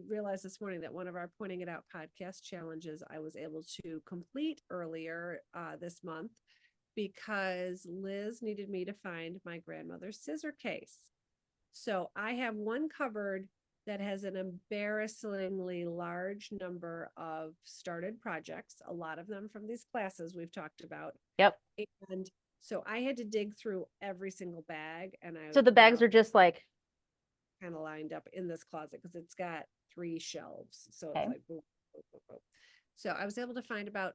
realized this morning that one of our Pointing It Out podcast challenges I was able to complete earlier this month because Liz needed me to find my grandmother's scissor case. So I have one cupboard that has an embarrassingly large number of started projects, a lot of them from these classes we've talked about. Yep. And so I had to dig through every single bag, and So the bags are just like, kind of lined up in this closet because it's got 3 shelves. So okay. it's like, boom, boom, boom, boom. So I was able to find about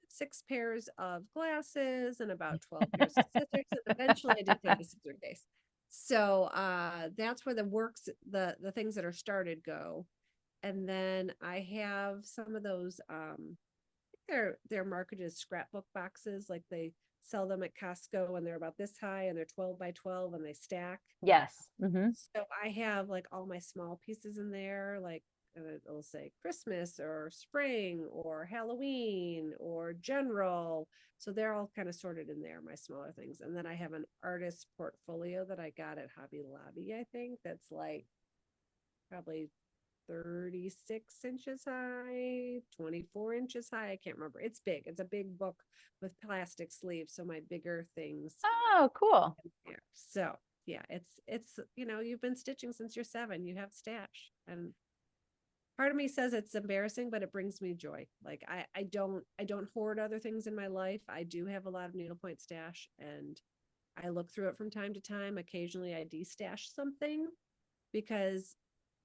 6 pairs of glasses and about 12 pairs of scissors. And eventually I did find a scissor case. So that's where the things that are started go. And then I have some of those, they're marketed as scrapbook boxes, like they sell them at Costco, and they're about this high and they're 12 by 12 and they stack. Yes. Mm-hmm. So I have like all my small pieces in there, like it'll say Christmas or spring or Halloween or general. So they're all kind of sorted in there, my smaller things. And then I have an artist portfolio that I got at Hobby Lobby, I think, that's like probably 36 inches high, 24 inches high. I can't remember. It's big. It's a big book with plastic sleeves. So my bigger things. Oh, cool. There. So yeah, it's you've been stitching since you're 7. You have stash, and part of me says it's embarrassing, but it brings me joy. Like I don't hoard other things in my life. I do have a lot of needlepoint stash, and I look through it from time to time. Occasionally I de-stash something because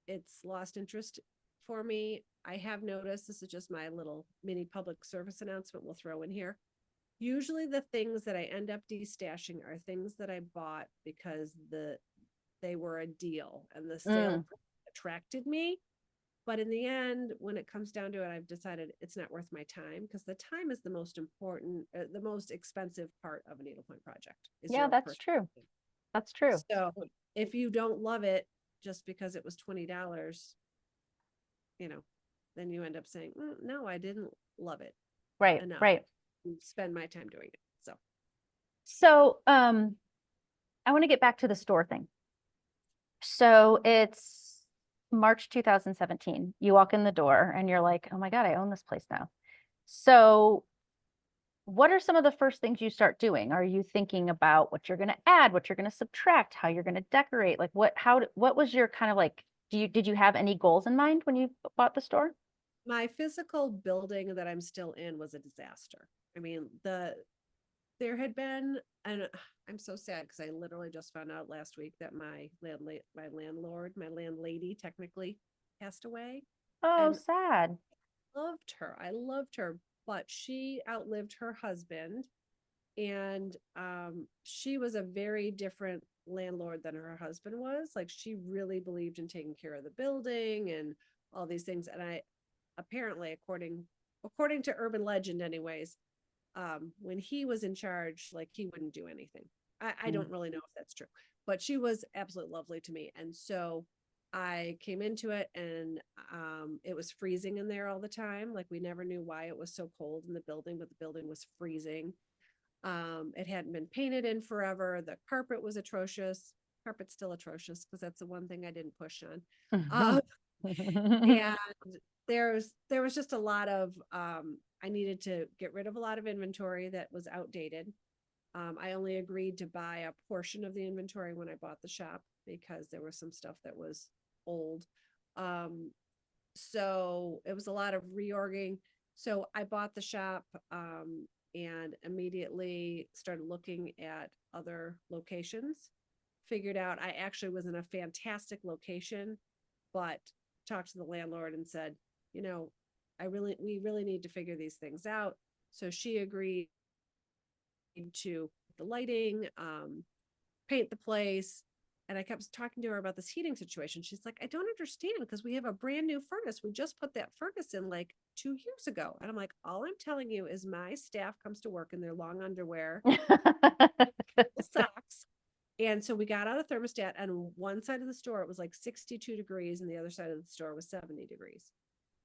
it's lost interest for me. I have noticed, this is just my little mini public service announcement we'll throw in here. Usually the things that I end up de-stashing are things that I bought because they were a deal and the sale attracted me. But in the end, when it comes down to it, I've decided it's not worth my time, because the time is the most important, the most expensive part of a needlepoint project. Yeah, that's true. That's true. So if you don't love it just because it was $20, then you end up saying, no, I didn't love it. Right. Enough Right. to spend my time doing it. So I want to get back to the store thing. So it's March 2017. You walk in the door and you're like, oh my God, I own this place now. So what are some of the first things you start doing? Are you thinking about what you're going to add, what you're going to subtract, how you're going to decorate? Like what was your kind of like, did you have any goals in mind when you bought the store? My physical building that I'm still in was a disaster. I mean, there had been, and I'm so sad because I literally just found out last week that my landlady technically passed away. Oh, And sad. I loved her, but she outlived her husband, and she was a very different landlord than her husband was. Like, she really believed in taking care of the building and all these things. And I apparently, according to urban legend anyways, when he was in charge, like, he wouldn't do anything. I don't really know if that's true, but she was absolutely lovely to me. And so I came into it, and it was freezing in there all the time. Like, we never knew why it was so cold in the building, but the building was freezing. It hadn't been painted in forever. The carpet was atrocious. Carpet's still atrocious because that's the one thing I didn't push on. And there was just a lot of I needed to get rid of a lot of inventory that was outdated. I only agreed to buy a portion of the inventory when I bought the shop because there was some stuff that was old. So it was a lot of reorging. So I bought the shop and immediately started looking at other locations. Figured out I actually was in a fantastic location, but talked to the landlord and said, we really need to figure these things out. So she agreed to the lighting, paint the place. And I kept talking to her about this heating situation. She's like, I don't understand, because we have a brand new furnace. We just put that furnace in like 2 years ago. And I'm like, all I'm telling you is my staff comes to work in their long underwear, socks. And so we got out a thermostat, and one side of the store, it was like 62 degrees, and the other side of the store was 70 degrees.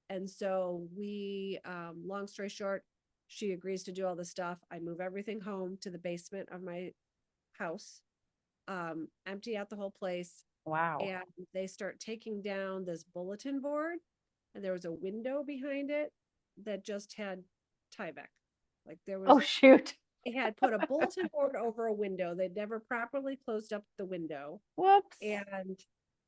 And so we, long story short, she agrees to do all this stuff. I move everything home to the basement of my house, empty out the whole place. Wow. And they start taking down this bulletin board, and there was a window behind it that just had Tyvek. Like, there was, oh shoot. They had put a bulletin board over a window. They'd never properly closed up the window. Whoops. And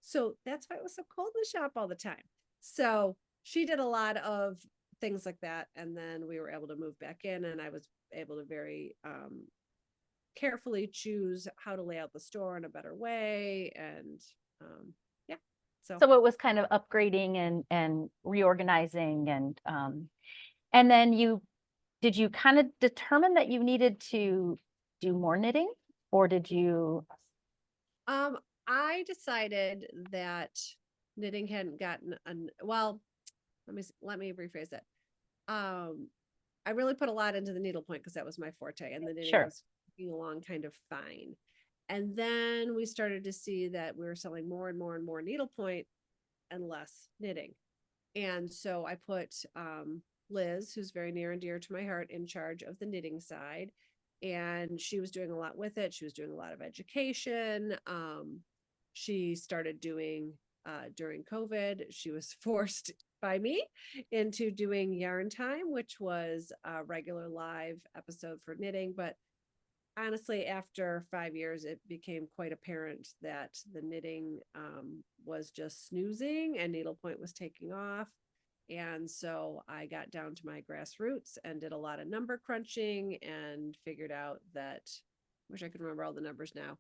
so that's why it was so cold in the shop all the time. So she did a lot of things like that. And then we were able to move back in, and I was able to very carefully choose how to lay out the store in a better way. And yeah. So it was kind of upgrading and reorganizing and then did you kind of determine that you needed to do more knitting, or did you? I decided that knitting hadn't gotten well, let me rephrase that. I really put a lot into the needlepoint because that was my forte, and the knitting Sure. was moving along kind of fine. And then we started to see that we were selling more and more and more needlepoint and less knitting. And so I put Liz, who's very near and dear to my heart, in charge of the knitting side. And she was doing a lot with it. She was doing a lot of education. She started doing during COVID, she was forced by me into doing Yarn Time, which was a regular live episode for knitting. But honestly, after 5 years, it became quite apparent that the knitting was just snoozing and needlepoint was taking off. And so I got down to my grassroots and did a lot of number crunching and figured out that, I wish I could remember all the numbers now.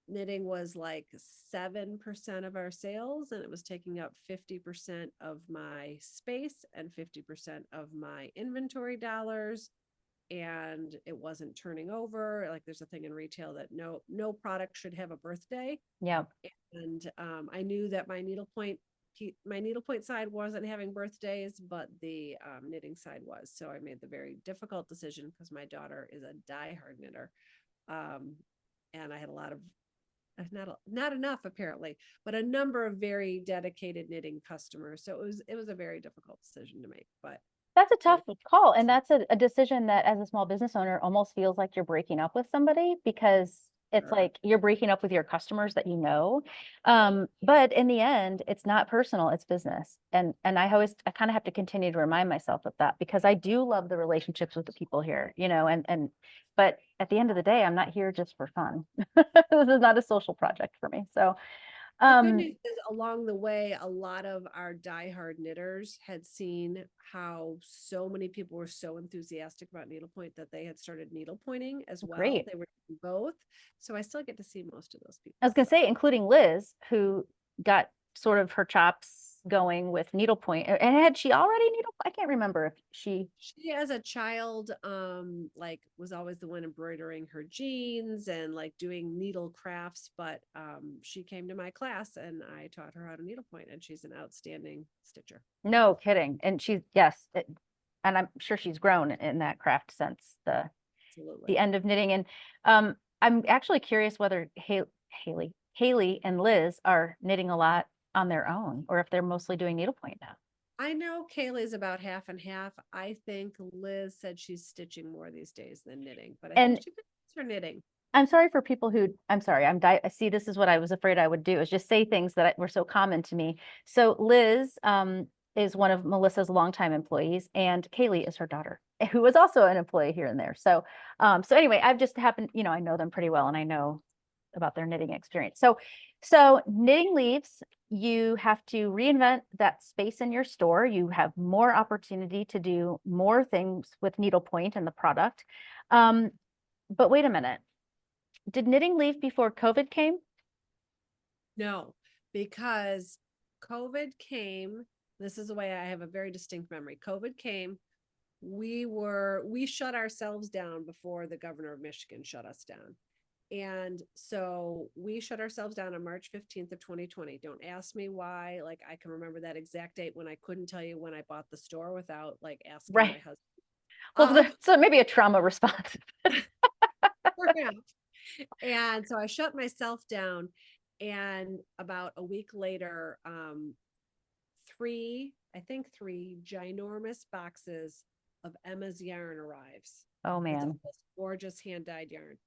Knitting was like 7% of our sales, and it was taking up 50% of my space and 50% of my inventory dollars. And it wasn't turning over. Like, there's a thing in retail that no product should have a birthday. Yeah. And I knew that my needlepoint side wasn't having birthdays, but the knitting side was. So I made the very difficult decision, because my daughter is a diehard knitter. And I had a lot of, not enough apparently, but a number of very dedicated knitting customers. So it was a very difficult decision to make, but That's a tough call. And that's a decision that, as a small business owner, almost feels like you're breaking up with somebody, because it's Sure. like you're breaking up with your customers that you know. But in the end, it's not personal, it's business. And I kind of have to continue to remind myself of that, because I do love the relationships with the people here, but at the end of the day, I'm not here just for fun. This is not a social project for me. So the good news is, along the way, a lot of our diehard knitters had seen how so many people were so enthusiastic about needlepoint that they had started needlepointing as well. Great. They were doing both. So I still get to see most of those people. I was going to say, including Liz, who got sort of her chops going with needlepoint. And had she already I can't remember if she as a child, like, was always the one embroidering her jeans and like doing needle crafts. But she came to my class and I taught her how to needlepoint, and she's an outstanding stitcher. No kidding. And yes, and I'm sure she's grown in that craft since the Absolutely. end of knitting. And I'm actually curious whether Haley and Liz are knitting a lot on their own, or if they're mostly doing needlepoint now. I know Kaylee's about half and half. I think Liz said she's stitching more these days than knitting, but I think she could her knitting. I'm sorry for people who, I'm sorry, see, this is what I was afraid I would do, is just say things that were so common to me. So Liz is one of Melissa's longtime employees, and Kaylee is her daughter, who was also an employee here and there. So anyway, I've just happened, I know them pretty well, and I know about their knitting experience. So knitting leaves, you have to reinvent that space in your store. You have more opportunity to do more things with needlepoint and the product. But wait a minute. Did knitting leave before COVID came? No, because COVID came. This is the way I have a very distinct memory. COVID came. We shut ourselves down before the governor of Michigan shut us down. And so we shut ourselves down on March 15th of 2020. Don't ask me why. Like, I can remember that exact date when I couldn't tell you when I bought the store without like asking my husband. Well, so maybe a trauma response. Perhaps. And so I shut myself down. And about a week later, three ginormous boxes of Emma's yarn arrives. Oh man. It's this gorgeous hand-dyed yarn.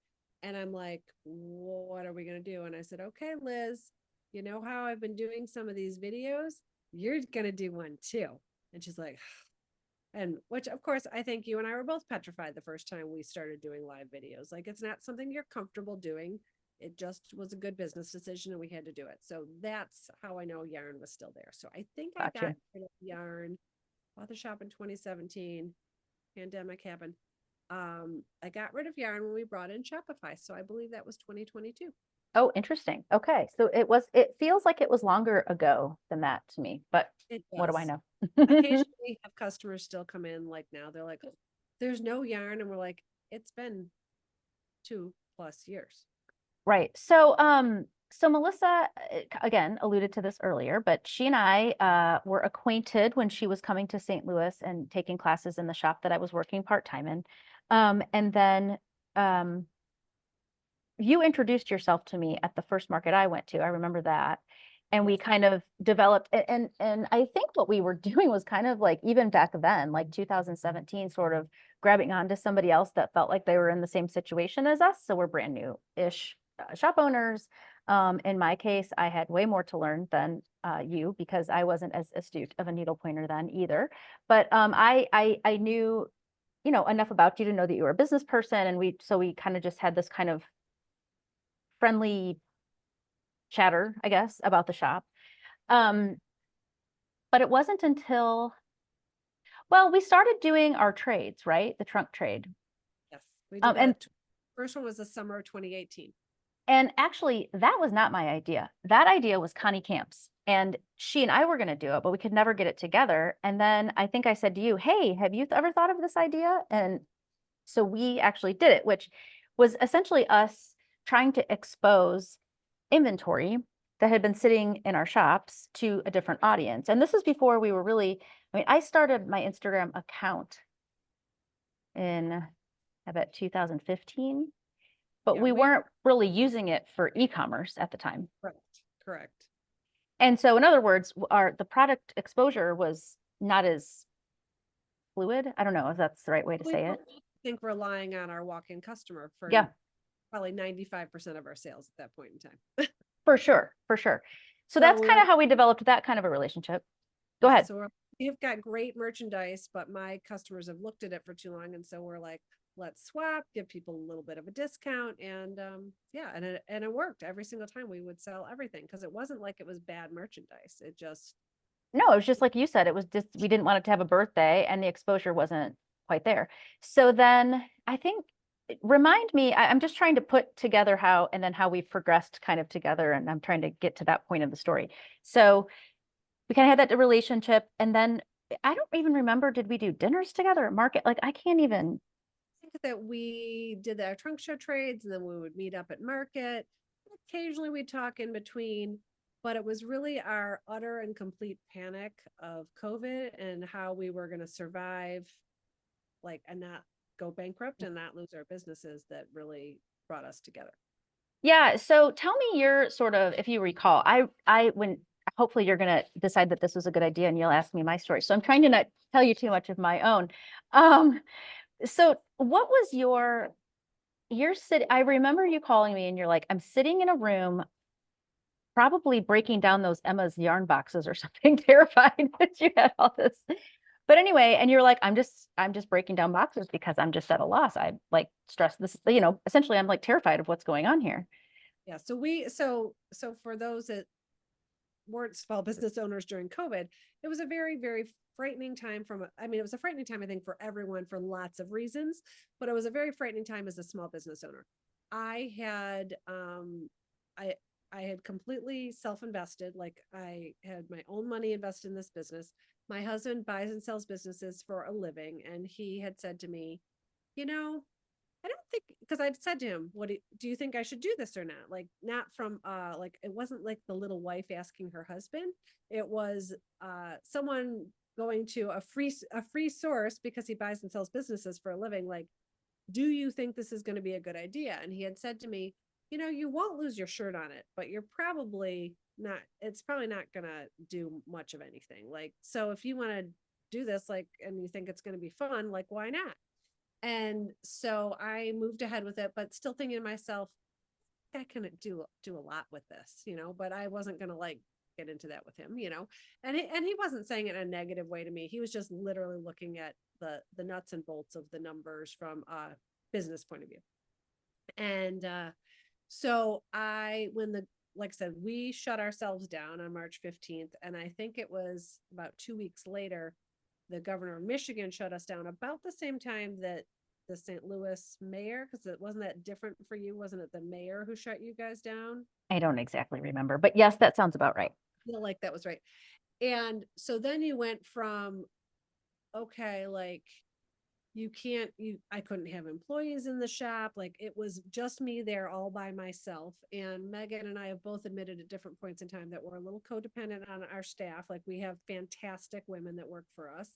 And I'm like, well, what are we going to do? And I said, okay, Liz, you know how I've been doing some of these videos? You're going to do one too. And she's like, And which of course I think you and I were both petrified the first time we started doing live videos. Like it's not something you're comfortable doing. It just was a good business decision and we had to do it. So that's how I know yarn was still there. So I think I got Gotcha. rid of yarn, bought the shop in 2017, pandemic happened. I got rid of yarn when we brought in Shopify. So I believe that was 2022. Oh, interesting. Okay. So it feels like it was longer ago than that to me, but It what do I does. know? Occasionally have customers still come in like now they're like, there's no yarn. And we're like, it's been 2+ years. Right. So Melissa, again, alluded to this earlier, but she and I were acquainted when she was coming to St. Louis and taking classes in the shop that I was working part-time in. And then you introduced yourself to me at the first market I went to. I remember that. And we Yes. kind of developed and I think what we were doing was kind of like even back then, like 2017, sort of grabbing onto somebody else that felt like they were in the same situation as us. So we're brand new-ish shop owners. In my case, I had way more to learn than you because I wasn't as astute of a needle pointer then either. But I knew, enough about you to know that you were a business person, and we kind of just had this kind of friendly chatter, I guess, about the shop. Um, but it wasn't until, well, we started doing our trades, right? The trunk trade. Yes. We Um, did and that. First one was the summer of 2018. and actually, that was not my idea. That idea was Connie Camp's. And she and I were going to do it, but we could never get it together. And then I think I said to you, hey, have you ever thought of this idea? And so we actually did it, which was essentially us trying to expose inventory that had been sitting in our shops to a different audience. And this is before we were really, I mean, I started my Instagram account in, I bet 2015, but Yeah, we we weren't really using it for e-commerce at the time. correct. Correct. And so in other words, the product exposure was not as fluid. I don't know if that's the right way to We say were, it. I think, relying on our walk-in customer for Yeah, probably 95% of our sales at that point in time. for sure, for sure. So So that's we kind were, of how we developed that kind of a relationship. Go yeah, ahead. so we've got great merchandise, but my customers have looked at it for too long. And so we're like, let's swap, give people a little bit of a discount. And yeah, and it worked every single time we would sell everything because it wasn't like it was bad merchandise. It just, No, it was just like you said, it was just, we didn't want it to have a birthday and the exposure wasn't quite there. So then I think, remind me, I'm just trying to put together how, and then how we've progressed kind of together. And I'm trying to get to that point of the story. So we kind of had that relationship. And then I don't even remember, did we do dinners together at market? Like, I can't even, think that we did our trunk show trades and then we would meet up at market. Occasionally we'd talk in between, but it was really our utter and complete panic of COVID and how we were going to survive, like, and not go bankrupt and not lose our businesses that really brought us together. yeah. So tell me your sort of, if you recall, when hopefully you're going to decide that this was a good idea and you'll ask me my story. So I'm trying to not tell you too much of my own. Um, so what was you're sitting, I remember you calling me and you're like, I'm sitting in a room, probably breaking down those Emma's yarn boxes or something, terrified that you had all this. But anyway, and you're like, I'm just breaking down boxes because I'm just at a loss. I like stress this, essentially I'm like terrified of what's going on here. Yeah. So for those that weren't small business owners during COVID, it was a very, very frightening time it was a frightening time, I think, for everyone for lots of reasons, but it was a very frightening time as a small business owner. I had, I, I had completely self-invested. Like I had my own money invested in this business. My husband buys and sells businesses for a living. And he had said to me, you know, I don't think because I'd said to him, "What do you think I should do this or not?" Like not from like it wasn't like the little wife asking her husband. It was someone going to a free source because he buys and sells businesses for a living. Like, do you think this is going to be a good idea? And he had said to me, you won't lose your shirt on it, but you're probably not. It's probably not going to do much of anything. Like, so if you want to do this, like, and you think it's going to be fun, like, why not? And so I moved ahead with it, but still thinking to myself, I can do a lot with this, but I wasn't going to like get into that with him, and he wasn't saying it in a negative way to me. He was just literally looking at the nuts and bolts of the numbers from a business point of view. And so like I said, we shut ourselves down on March 15th. And I think it was about 2 weeks later, the governor of Michigan shut us down about the same time that the St. Louis mayor, because it wasn't that different for you. Wasn't it the mayor who shut you guys down? I don't exactly remember, but yes, that sounds about right. I feel like that was right. And so then you went from, okay, like I couldn't have employees in the shop. Like it was just me there all by myself. And Megan and I have both admitted at different points in time that we're a little codependent on our staff. Like we have fantastic women that work for us.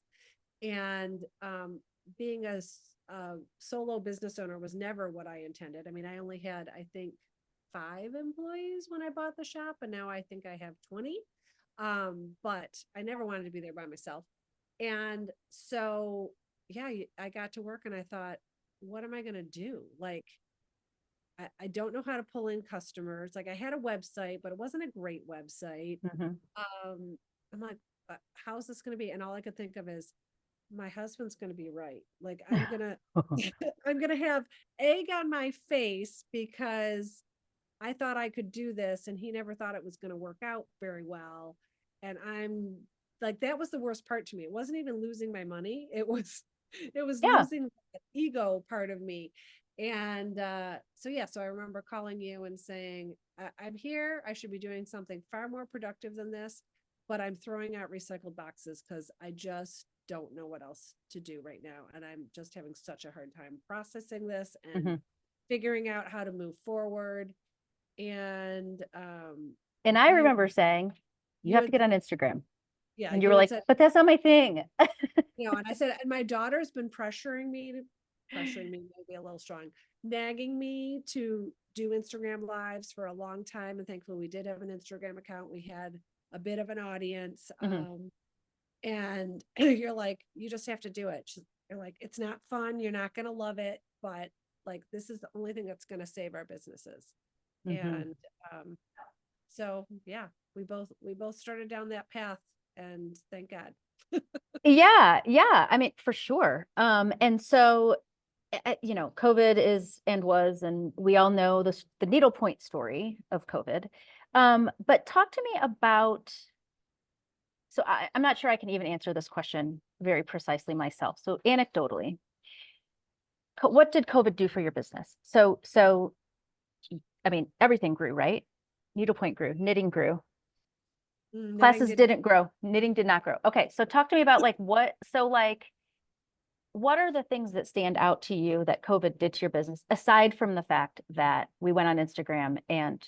And being a solo business owner was never what I intended. I mean, I only had, I think, 5 employees when I bought the shop, and now I think I have 20. But I never wanted to be there by myself. And so yeah, I got to work and I thought, what am I going to do? Like, I don't know how to pull in customers. Like I had a website, but it wasn't a great website. I'm like, how's this going to be? And all I could think of is my husband's going to be right. Like I'm going to, I'm going to have egg on my face because I thought I could do this and he never thought it was going to work out very well. And I'm like, that was the worst part to me. It wasn't even losing my money. It was Yeah. losing the ego part of me. And so I remember calling you and saying, I'm here. I should be doing something far more productive than this, but I'm throwing out recycled boxes because I just don't know what else to do right now. And I'm just having such a hard time processing this and figuring out how to move forward. And I remember saying, you have to get on Instagram. Yeah. And you were like, but that's not my thing. And I said, and my daughter's been pressuring me maybe a little strong, nagging me to do Instagram lives for a long time. And thankfully we did have an Instagram account. We had a bit of an audience. And you're like, you just have to do it. You're like, it's not fun. You're not going to love it, but like, this is the only thing that's going to save our businesses. And so, yeah, we both started down that path and thank God. Yeah. I mean, for sure. And so, COVID is and was, and we all know the needlepoint story of COVID. But talk to me about, so I'm not sure I can even answer this question very precisely myself. So anecdotally, what did COVID do for your business? So, I mean, everything grew, right? Needlepoint grew, knitting grew. Classes didn't grow, knitting did not grow. Okay, so talk to me about what are the things that stand out to you that COVID did to your business, aside from the fact that we went on Instagram and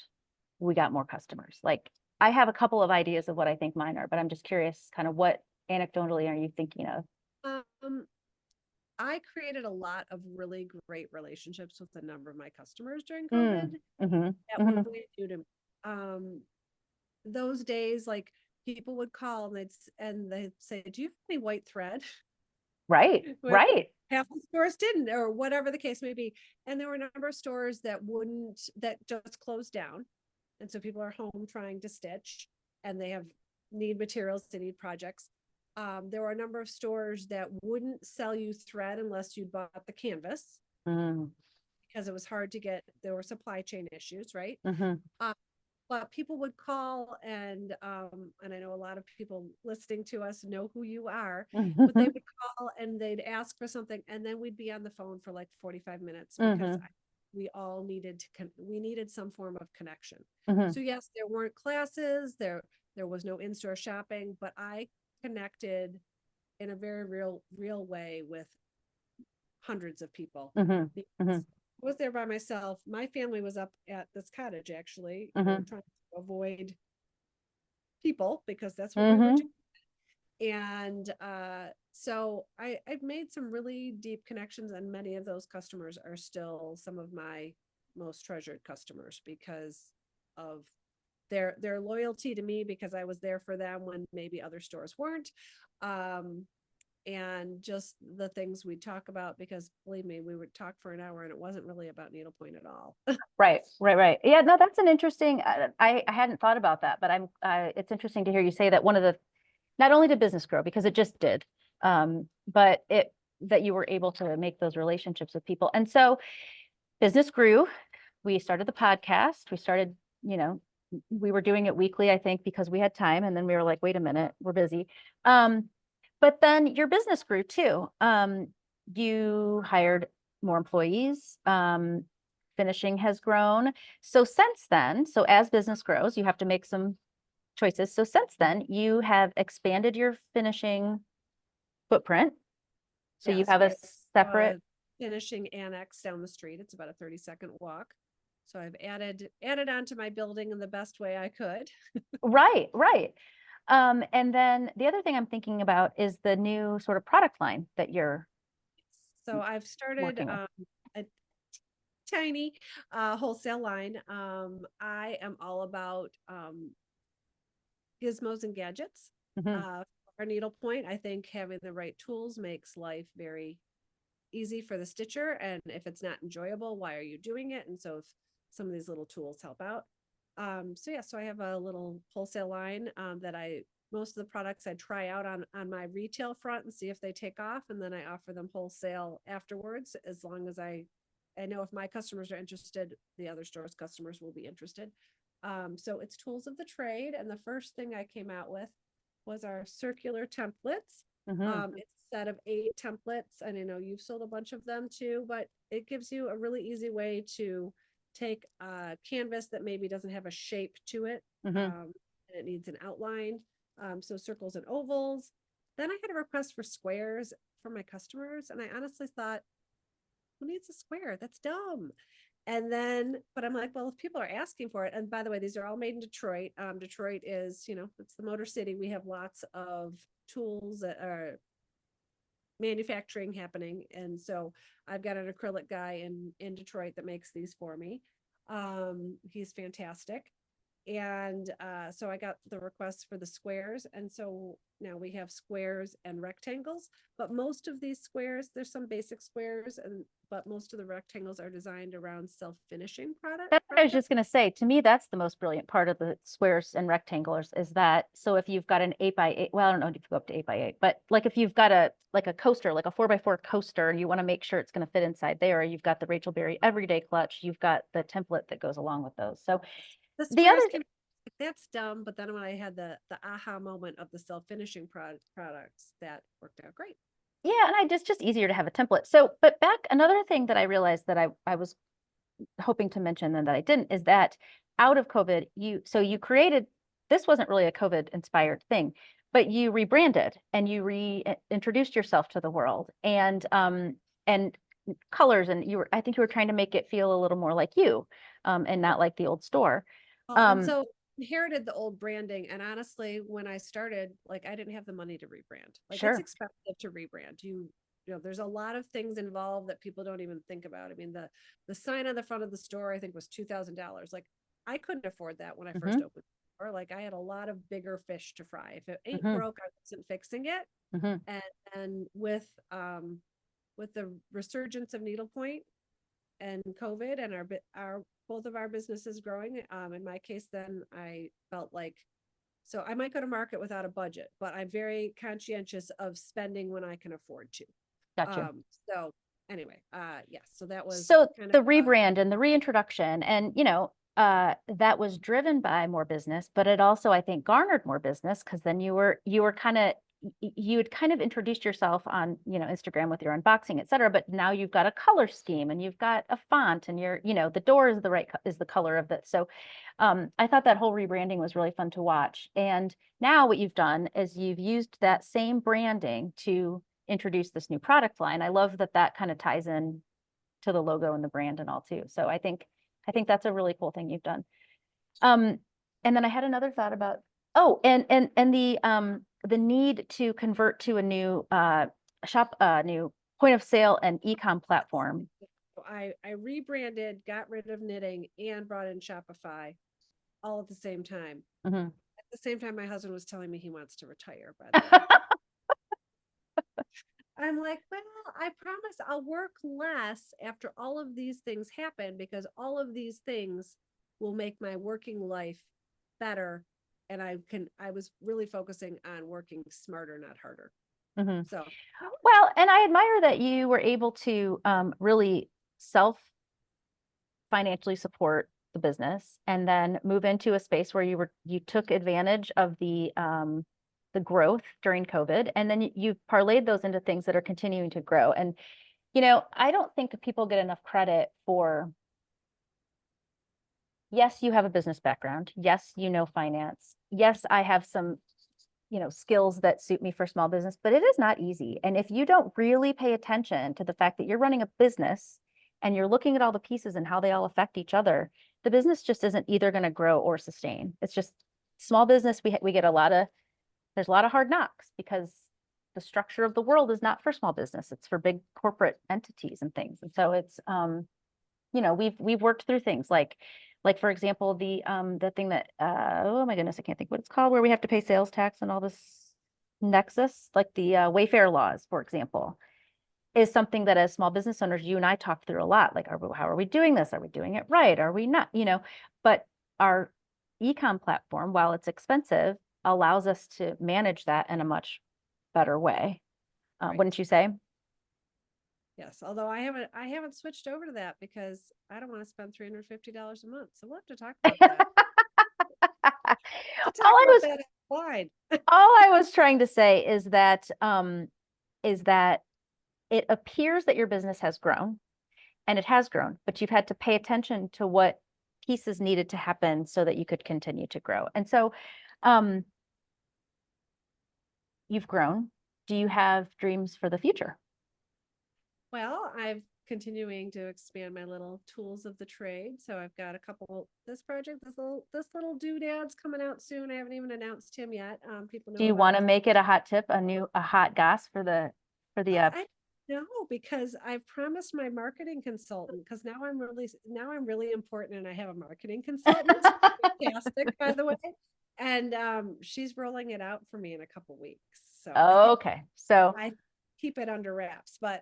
we got more customers? Like, I have a couple of ideas of what I think mine are, but I'm just curious, kind of what anecdotally are you thinking of? I created a lot of really great relationships with a number of my customers during COVID. That were really new to me. Those days, like people would call and they'd say, "Do you have any white thread?" Right. Half the stores didn't, or whatever the case may be. And there were a number of stores that just closed down. And so people are home trying to stitch and they need materials, they need projects. There were a number of stores that wouldn't sell you thread unless you bought the canvas because it was hard to get. There were supply chain issues, right? But people would call and I know a lot of people listening to us know who you are, but they would call and they'd ask for something. And then we'd be on the phone for like 45 minutes because we all needed we needed some form of connection. So yes, there weren't classes, there was no in-store shopping, but I connected in a very real way with hundreds of people. I was there by myself. My family was up at this cottage, actually. We were trying to avoid people because that's what we were doing. And so I've made some really deep connections, and many of those customers are still some of my most treasured customers because of their loyalty to me, because I was there for them when maybe other stores weren't. and just the things we talk about, because believe me, we would talk for an hour and it wasn't really about needlepoint at all. Right, right, right. Yeah, no, that's an interesting, I hadn't thought about that, but it's interesting to hear you say that not only did business grow because it just did, but that you were able to make those relationships with people. And so business grew. We started the podcast. You know, we were doing it weekly, I think, because we had time. And then we were like, wait a minute, we're busy. But then your business grew too. You hired more employees. Finishing has grown. So since then, so as business grows, you have to make some choices. So since then, you have expanded your finishing footprint. So you Yes, have we a have separate. finishing annex down the street. It's about a 30-second walk. So I've added onto my building in the best way I could. Right, right. And then the other thing I'm thinking about is the new sort of product line that you're So I've started working with. a tiny wholesale line. I am all about gizmos and gadgets. Mhm. For needlepoint, I think having the right tools makes life very easy for the stitcher. And if it's not enjoyable, why are you doing it? And so if some of these little tools help out. So yeah, so I have a little wholesale line that most of the products I try out on my retail front and see if they take off, and then I offer them wholesale afterwards. As long as I know if my customers are interested, the other stores' customers will be interested. So it's tools of the trade, and the first thing I came out with was our circular templates. Mhm. It's a set of 8 templates, and I know you've sold a bunch of them too, but it gives you a really easy way to take a canvas that maybe doesn't have a shape to it, Mhm. and it needs an outline. So circles and ovals. Then I had a request for squares from my customers, and I honestly thought, who needs a square? That's dumb. And then, but I'm like, well, if people are asking for it, and by the way, these are all made in Detroit. Detroit is, it's the Motor City. We have lots of tools that are manufacturing happening. And so I've got an acrylic guy in Detroit that makes these for me. He's fantastic. And so I got the requests for the squares. And so now we have squares and rectangles, but most of these squares, there's some basic squares, but most of the rectangles are designed around self-finishing That's what I was projects. just going to say. To me, that's the most brilliant part of the squares and rectangles is that, so if you've got an 8x8, well, I don't know if you go up to 8x8, but like if you've got like a coaster, like a 4x4 coaster, and you want to make sure it's going to fit inside there, you've got the Rachel Berry Everyday Clutch, you've got the template that goes along with those. So The the other, squares can, that's dumb, but then when I had the aha moment of the self-finishing products, that worked out great. yeah, and just easier to have a template. So, but another thing that I realized that I was hoping to mention and that I didn't is that out of COVID, you created, this wasn't really a COVID inspired thing, but you rebranded and you reintroduced yourself to the world and colors, and I think you were trying to make it feel a little more like you, and not like the old store. And Um, so inherited the old branding. And honestly, when I started, like I didn't have the money to rebrand. Like it's sure. expensive to rebrand. There's a lot of things involved that people don't even think about. I mean, the sign on the front of the store, I think was $2,000. Like I couldn't afford that when I first Hmm. opened. Or like I had a lot of bigger fish to fry. If it ain't Hmm. broke, I wasn't fixing it. Hmm. And then with the resurgence of needlepoint and COVID and our both of our businesses growing. In my case, then I felt like, so I might go to market without a budget, but I'm very conscientious of spending when I can afford to. Gotcha. So anyway, yes, so that was So kind of the rebrand and the reintroduction, and that was driven by more business, but it also, I think, garnered more business because then you had kind of introduced yourself on, Instagram with your unboxing, et cetera. But now you've got a color scheme and you've got a font and the door is the color of it. So I thought that whole rebranding was really fun to watch. And now what you've done is you've used that same branding to introduce this new product line. I love that kind of ties in to the logo and the brand and all too. So I think that's a really cool thing you've done. Um, and then I had another thought about, oh, and the need to convert to a new new point of sale and e-com platform. I rebranded, got rid of knitting, and brought in Shopify all at the same time. Mhm. At the same time, my husband was telling me he wants to retire, by the way. I'm like, well, I promise I'll work less after all of these things happen, because all of these things will make my working life better. And I was really focusing on working smarter, not harder. Mhm. So Well, and I admire that you were able to really self financially support the business and then move into a space where you took advantage of the growth during COVID, and then you parlayed those into things that are continuing to grow. And I don't think people get enough credit for, yes, you have a business background. Yes, you know finance. Yes, I have some skills that suit me for small business, but it is not easy. And if you don't really pay attention to the fact that you're running a business and you're looking at all the pieces and how they all affect each other, the business just isn't either going to grow or sustain. It's just small business. We get there's a lot of hard knocks because the structure of the world is not for small business. It's for big corporate entities and things. And so it's, we've worked through things like for example, the thing that oh my goodness, I can't think what it's called, where we have to pay sales tax and all this nexus, like the Wayfair laws, for example, is something that as small business owners, you and I talk through a lot. Like, how are we doing this? Are we doing it right? Are we not? But our ecom platform, while it's expensive, allows us to manage that in a much better way. right. Wouldn't you say? Yes, although I haven't switched over to that because I don't want to spend $350 a month. So we'll have to talk about that. To all talk I about was that offline. all I was trying to say is that it appears that your business has grown, and it has grown, but you've had to pay attention to what pieces needed to happen so that you could continue to grow. And so um, you've grown. Do you have dreams for the future? Well, I'm continuing to expand my little tools of the trade. So I've got a couple, this little doodads coming out soon. I haven't even announced him yet. People Do know you about want to his. make it a hot tip, a hot goss for the I know, because I promised my marketing consultant, because now I'm really important and I have a marketing consultant. Fantastic, by the way. And she's rolling it out for me in a couple weeks. So I think Okay. So I keep it under wraps, but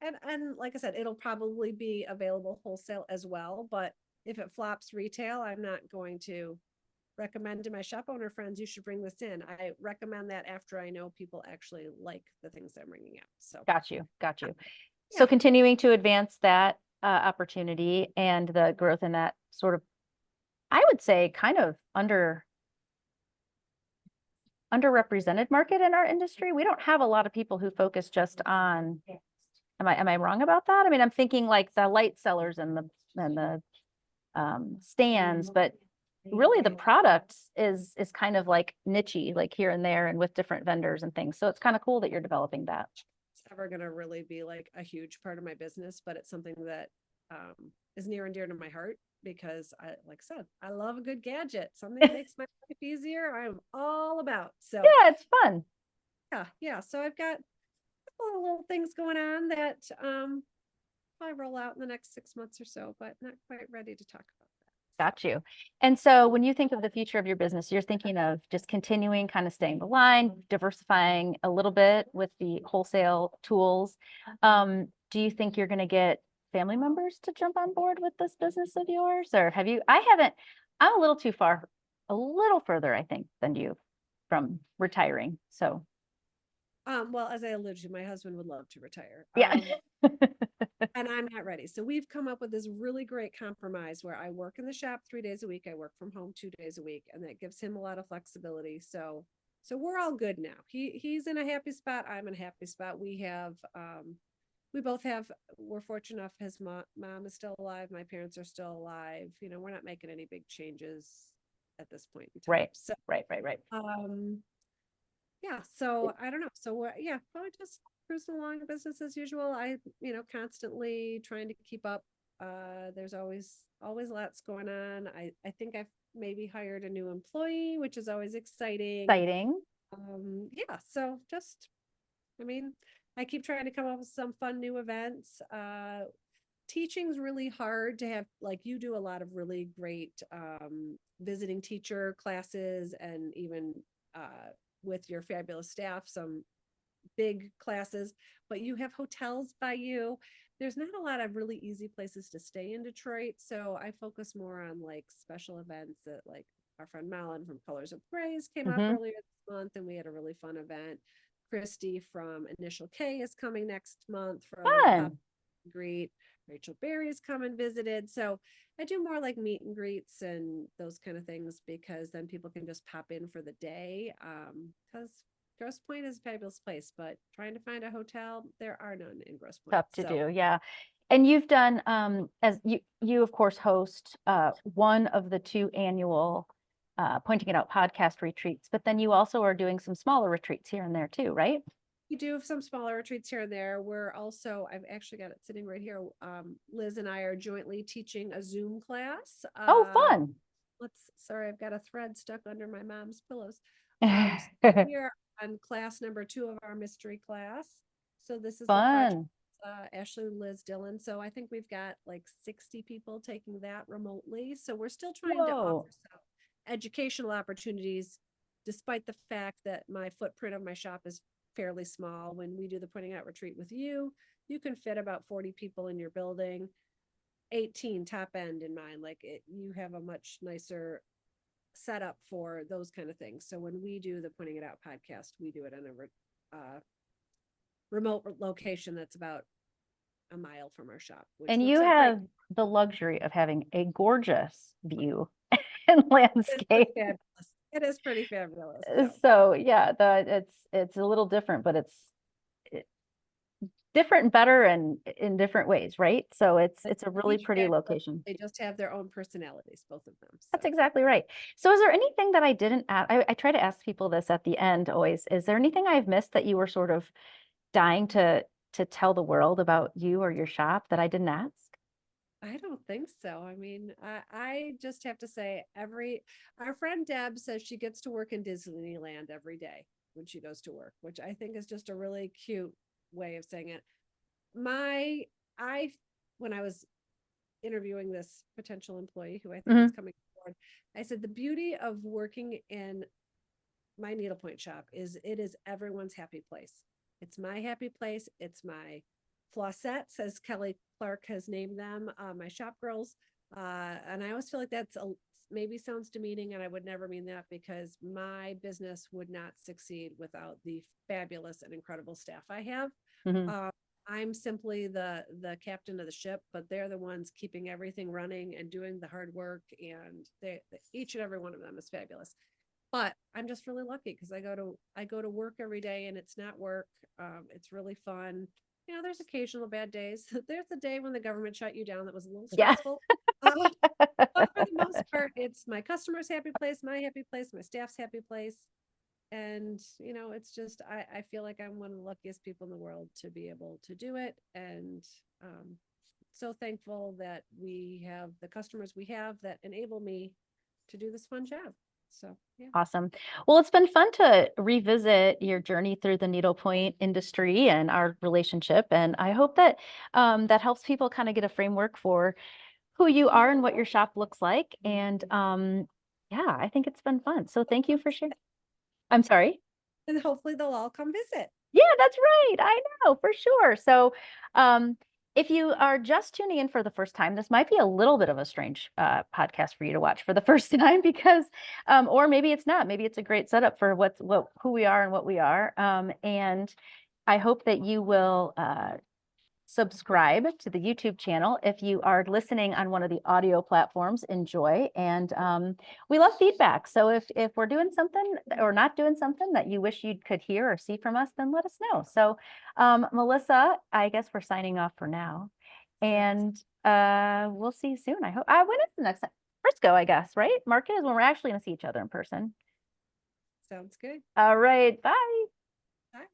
and like I said, it'll probably be available wholesale as well. But if it flops retail, I'm not going to recommend to my shop owner friends, you should bring this in. I recommend that after I know people actually like the things I'm bringing out. So got you, got you. So yeah, continuing to advance that opportunity and the growth in that sort of, I would say, kind of underrepresented market in our industry. We don't have a lot of people who focus just on, am I wrong about that? I mean, I'm thinking like the light sellers and the stands, but really the product is kind of like nichey, like here and there and with different vendors and things. So it's kind of cool that you're developing that. it's never going to really be like a huge part of my business, but it's something that is near and dear to my heart, because like I said, I love a good gadget. Something that makes my life easier, I'm all about. So Yeah, it's fun. yeah. So I've got a couple of little things going on that probably roll out in the next 6 months or so, but not quite ready to talk about that. Got you. And so when you think of the future of your business, you're thinking of just continuing, kind of staying the line, diversifying a little bit with the wholesale tools. Do you think you're going to get family members to jump on board with this business of yours? Or have you? I haven't, I'm a little too far, a little further, I think, than you from retiring. So Well, as I alluded to, my husband would love to retire. yeah. And I'm not ready. So we've come up with this really great compromise where I work in the shop 3 days a week. I work from home 2 days a week, and that gives him a lot of flexibility. So we're all good now. He's in a happy spot. I'm in a happy spot. We both have, we're fortunate enough his mom is still alive. My parents are still alive. We're not making any big changes at this point in time. Right. So Right. yeah, so I don't know. So yeah, probably just cruising along business as usual. Constantly trying to keep up. There's always lots going on. I think I've maybe hired a new employee, which is always exciting. Exciting. Yeah, so just, I mean, I keep trying to come up with some fun new events. Teaching's really hard to have, like you do a lot of really great visiting teacher classes, and even with your fabulous staff, some big classes, but you have hotels by you. There's not a lot of really easy places to stay in Detroit. So I focus more on like special events that like our friend Malin from Colors of Grays came up Mm-hmm. earlier this month and we had a really fun event. Christy from Initial K is coming next month for a little pop Fun. greet. Rachel Berry's come and visited. So I do more like meet and greets and those kind of things because then people can just pop in for the day. Because Grosse Pointe is a fabulous place, but trying to find a hotel, there are none in Grosse Pointe. Tough to do, yeah. And you've done as you of course host one of the two annual Pointing It Out podcast retreats, but then you also are doing some smaller retreats here and there too, right? We do have some smaller retreats here and there. We're also, I've actually got it sitting right here. Liz and I are jointly teaching a Zoom class. Oh, fun. Sorry, I've got a thread stuck under my mom's pillows. We are on class number 2 of our mystery class. So this is the project, Fun. Ashley, Liz, Dylan. So I think we've got like 60 people taking that remotely. So we're still trying to Whoa. offer some educational opportunities, despite the fact that my footprint of my shop is fairly small. When we do the Pointing Out retreat with you, you can fit about 40 people in your building, 18 top end in mine. Like you have a much nicer setup for those kind of things. So when we do the Pointing It Out podcast, we do it in a remote location that's about a mile from our shop. Which And looks you like have the luxury of having a gorgeous view and landscape. It is pretty fabulous. So yeah, it's a little different, but it's different and better and in different ways, right? So it's a really pretty location. They just have their own personalities, both of them. So. That's exactly right. So is there anything that I didn't ask? I try to ask people this at the end always. Is there anything I've missed that you were sort of dying to tell the world about you or your shop that I didn't ask? I don't think so. I mean, I just have to say our friend Deb says she gets to work in Disneyland every day when she goes to work, which I think is just a really cute way of saying it. When I was interviewing this potential employee who I think is coming forward, I said the beauty of working in my needlepoint shop is it is everyone's happy place. It's my happy place. It's my Flossettes, as Kelly Clark has named them, my shop girls. And I always feel like that's maybe sounds demeaning, and I would never mean that because my business would not succeed without the fabulous and incredible staff I have. I'm simply the captain of the ship, but they're the ones keeping everything running and doing the hard work, and each and every one of them is fabulous. But I'm just really lucky because I go to work every day and it's not work. It's really fun. You know, there's occasional bad days. There's the day when the government shut you down that was a little stressful. But for the most part, it's my customer's happy place, my happy place, my staff's happy place. And, you know, it's just, I feel like I'm one of the luckiest people in the world to be able to do it. And so thankful that we have the customers we have that enable me to do this fun job. So, yeah. Awesome. Well, it's been fun to revisit your journey through the needlepoint industry and our relationship. And I hope that that helps people kind of get a framework for who you are and what your shop looks like. And yeah, I think it's been fun. So thank you for sharing. I'm sorry. And hopefully they'll all come visit. Yeah, that's right. I know for sure. So if you are just tuning in for the first time, this might be a little bit of a strange podcast for you to watch for the first time because, or maybe it's not. Maybe it's a great setup for who we are and what we are. And I hope that you will subscribe to the YouTube channel. If you are listening on one of the audio platforms, enjoy. And we love feedback. So if we're doing something or not doing something that you wish you could hear or see from us, then let us know. So Melissa, I guess we're signing off for now. And we'll see you soon. I hope. When is the next time? Frisco, I guess, right? Market is when we're actually going to see each other in person. Sounds good. All right. Bye.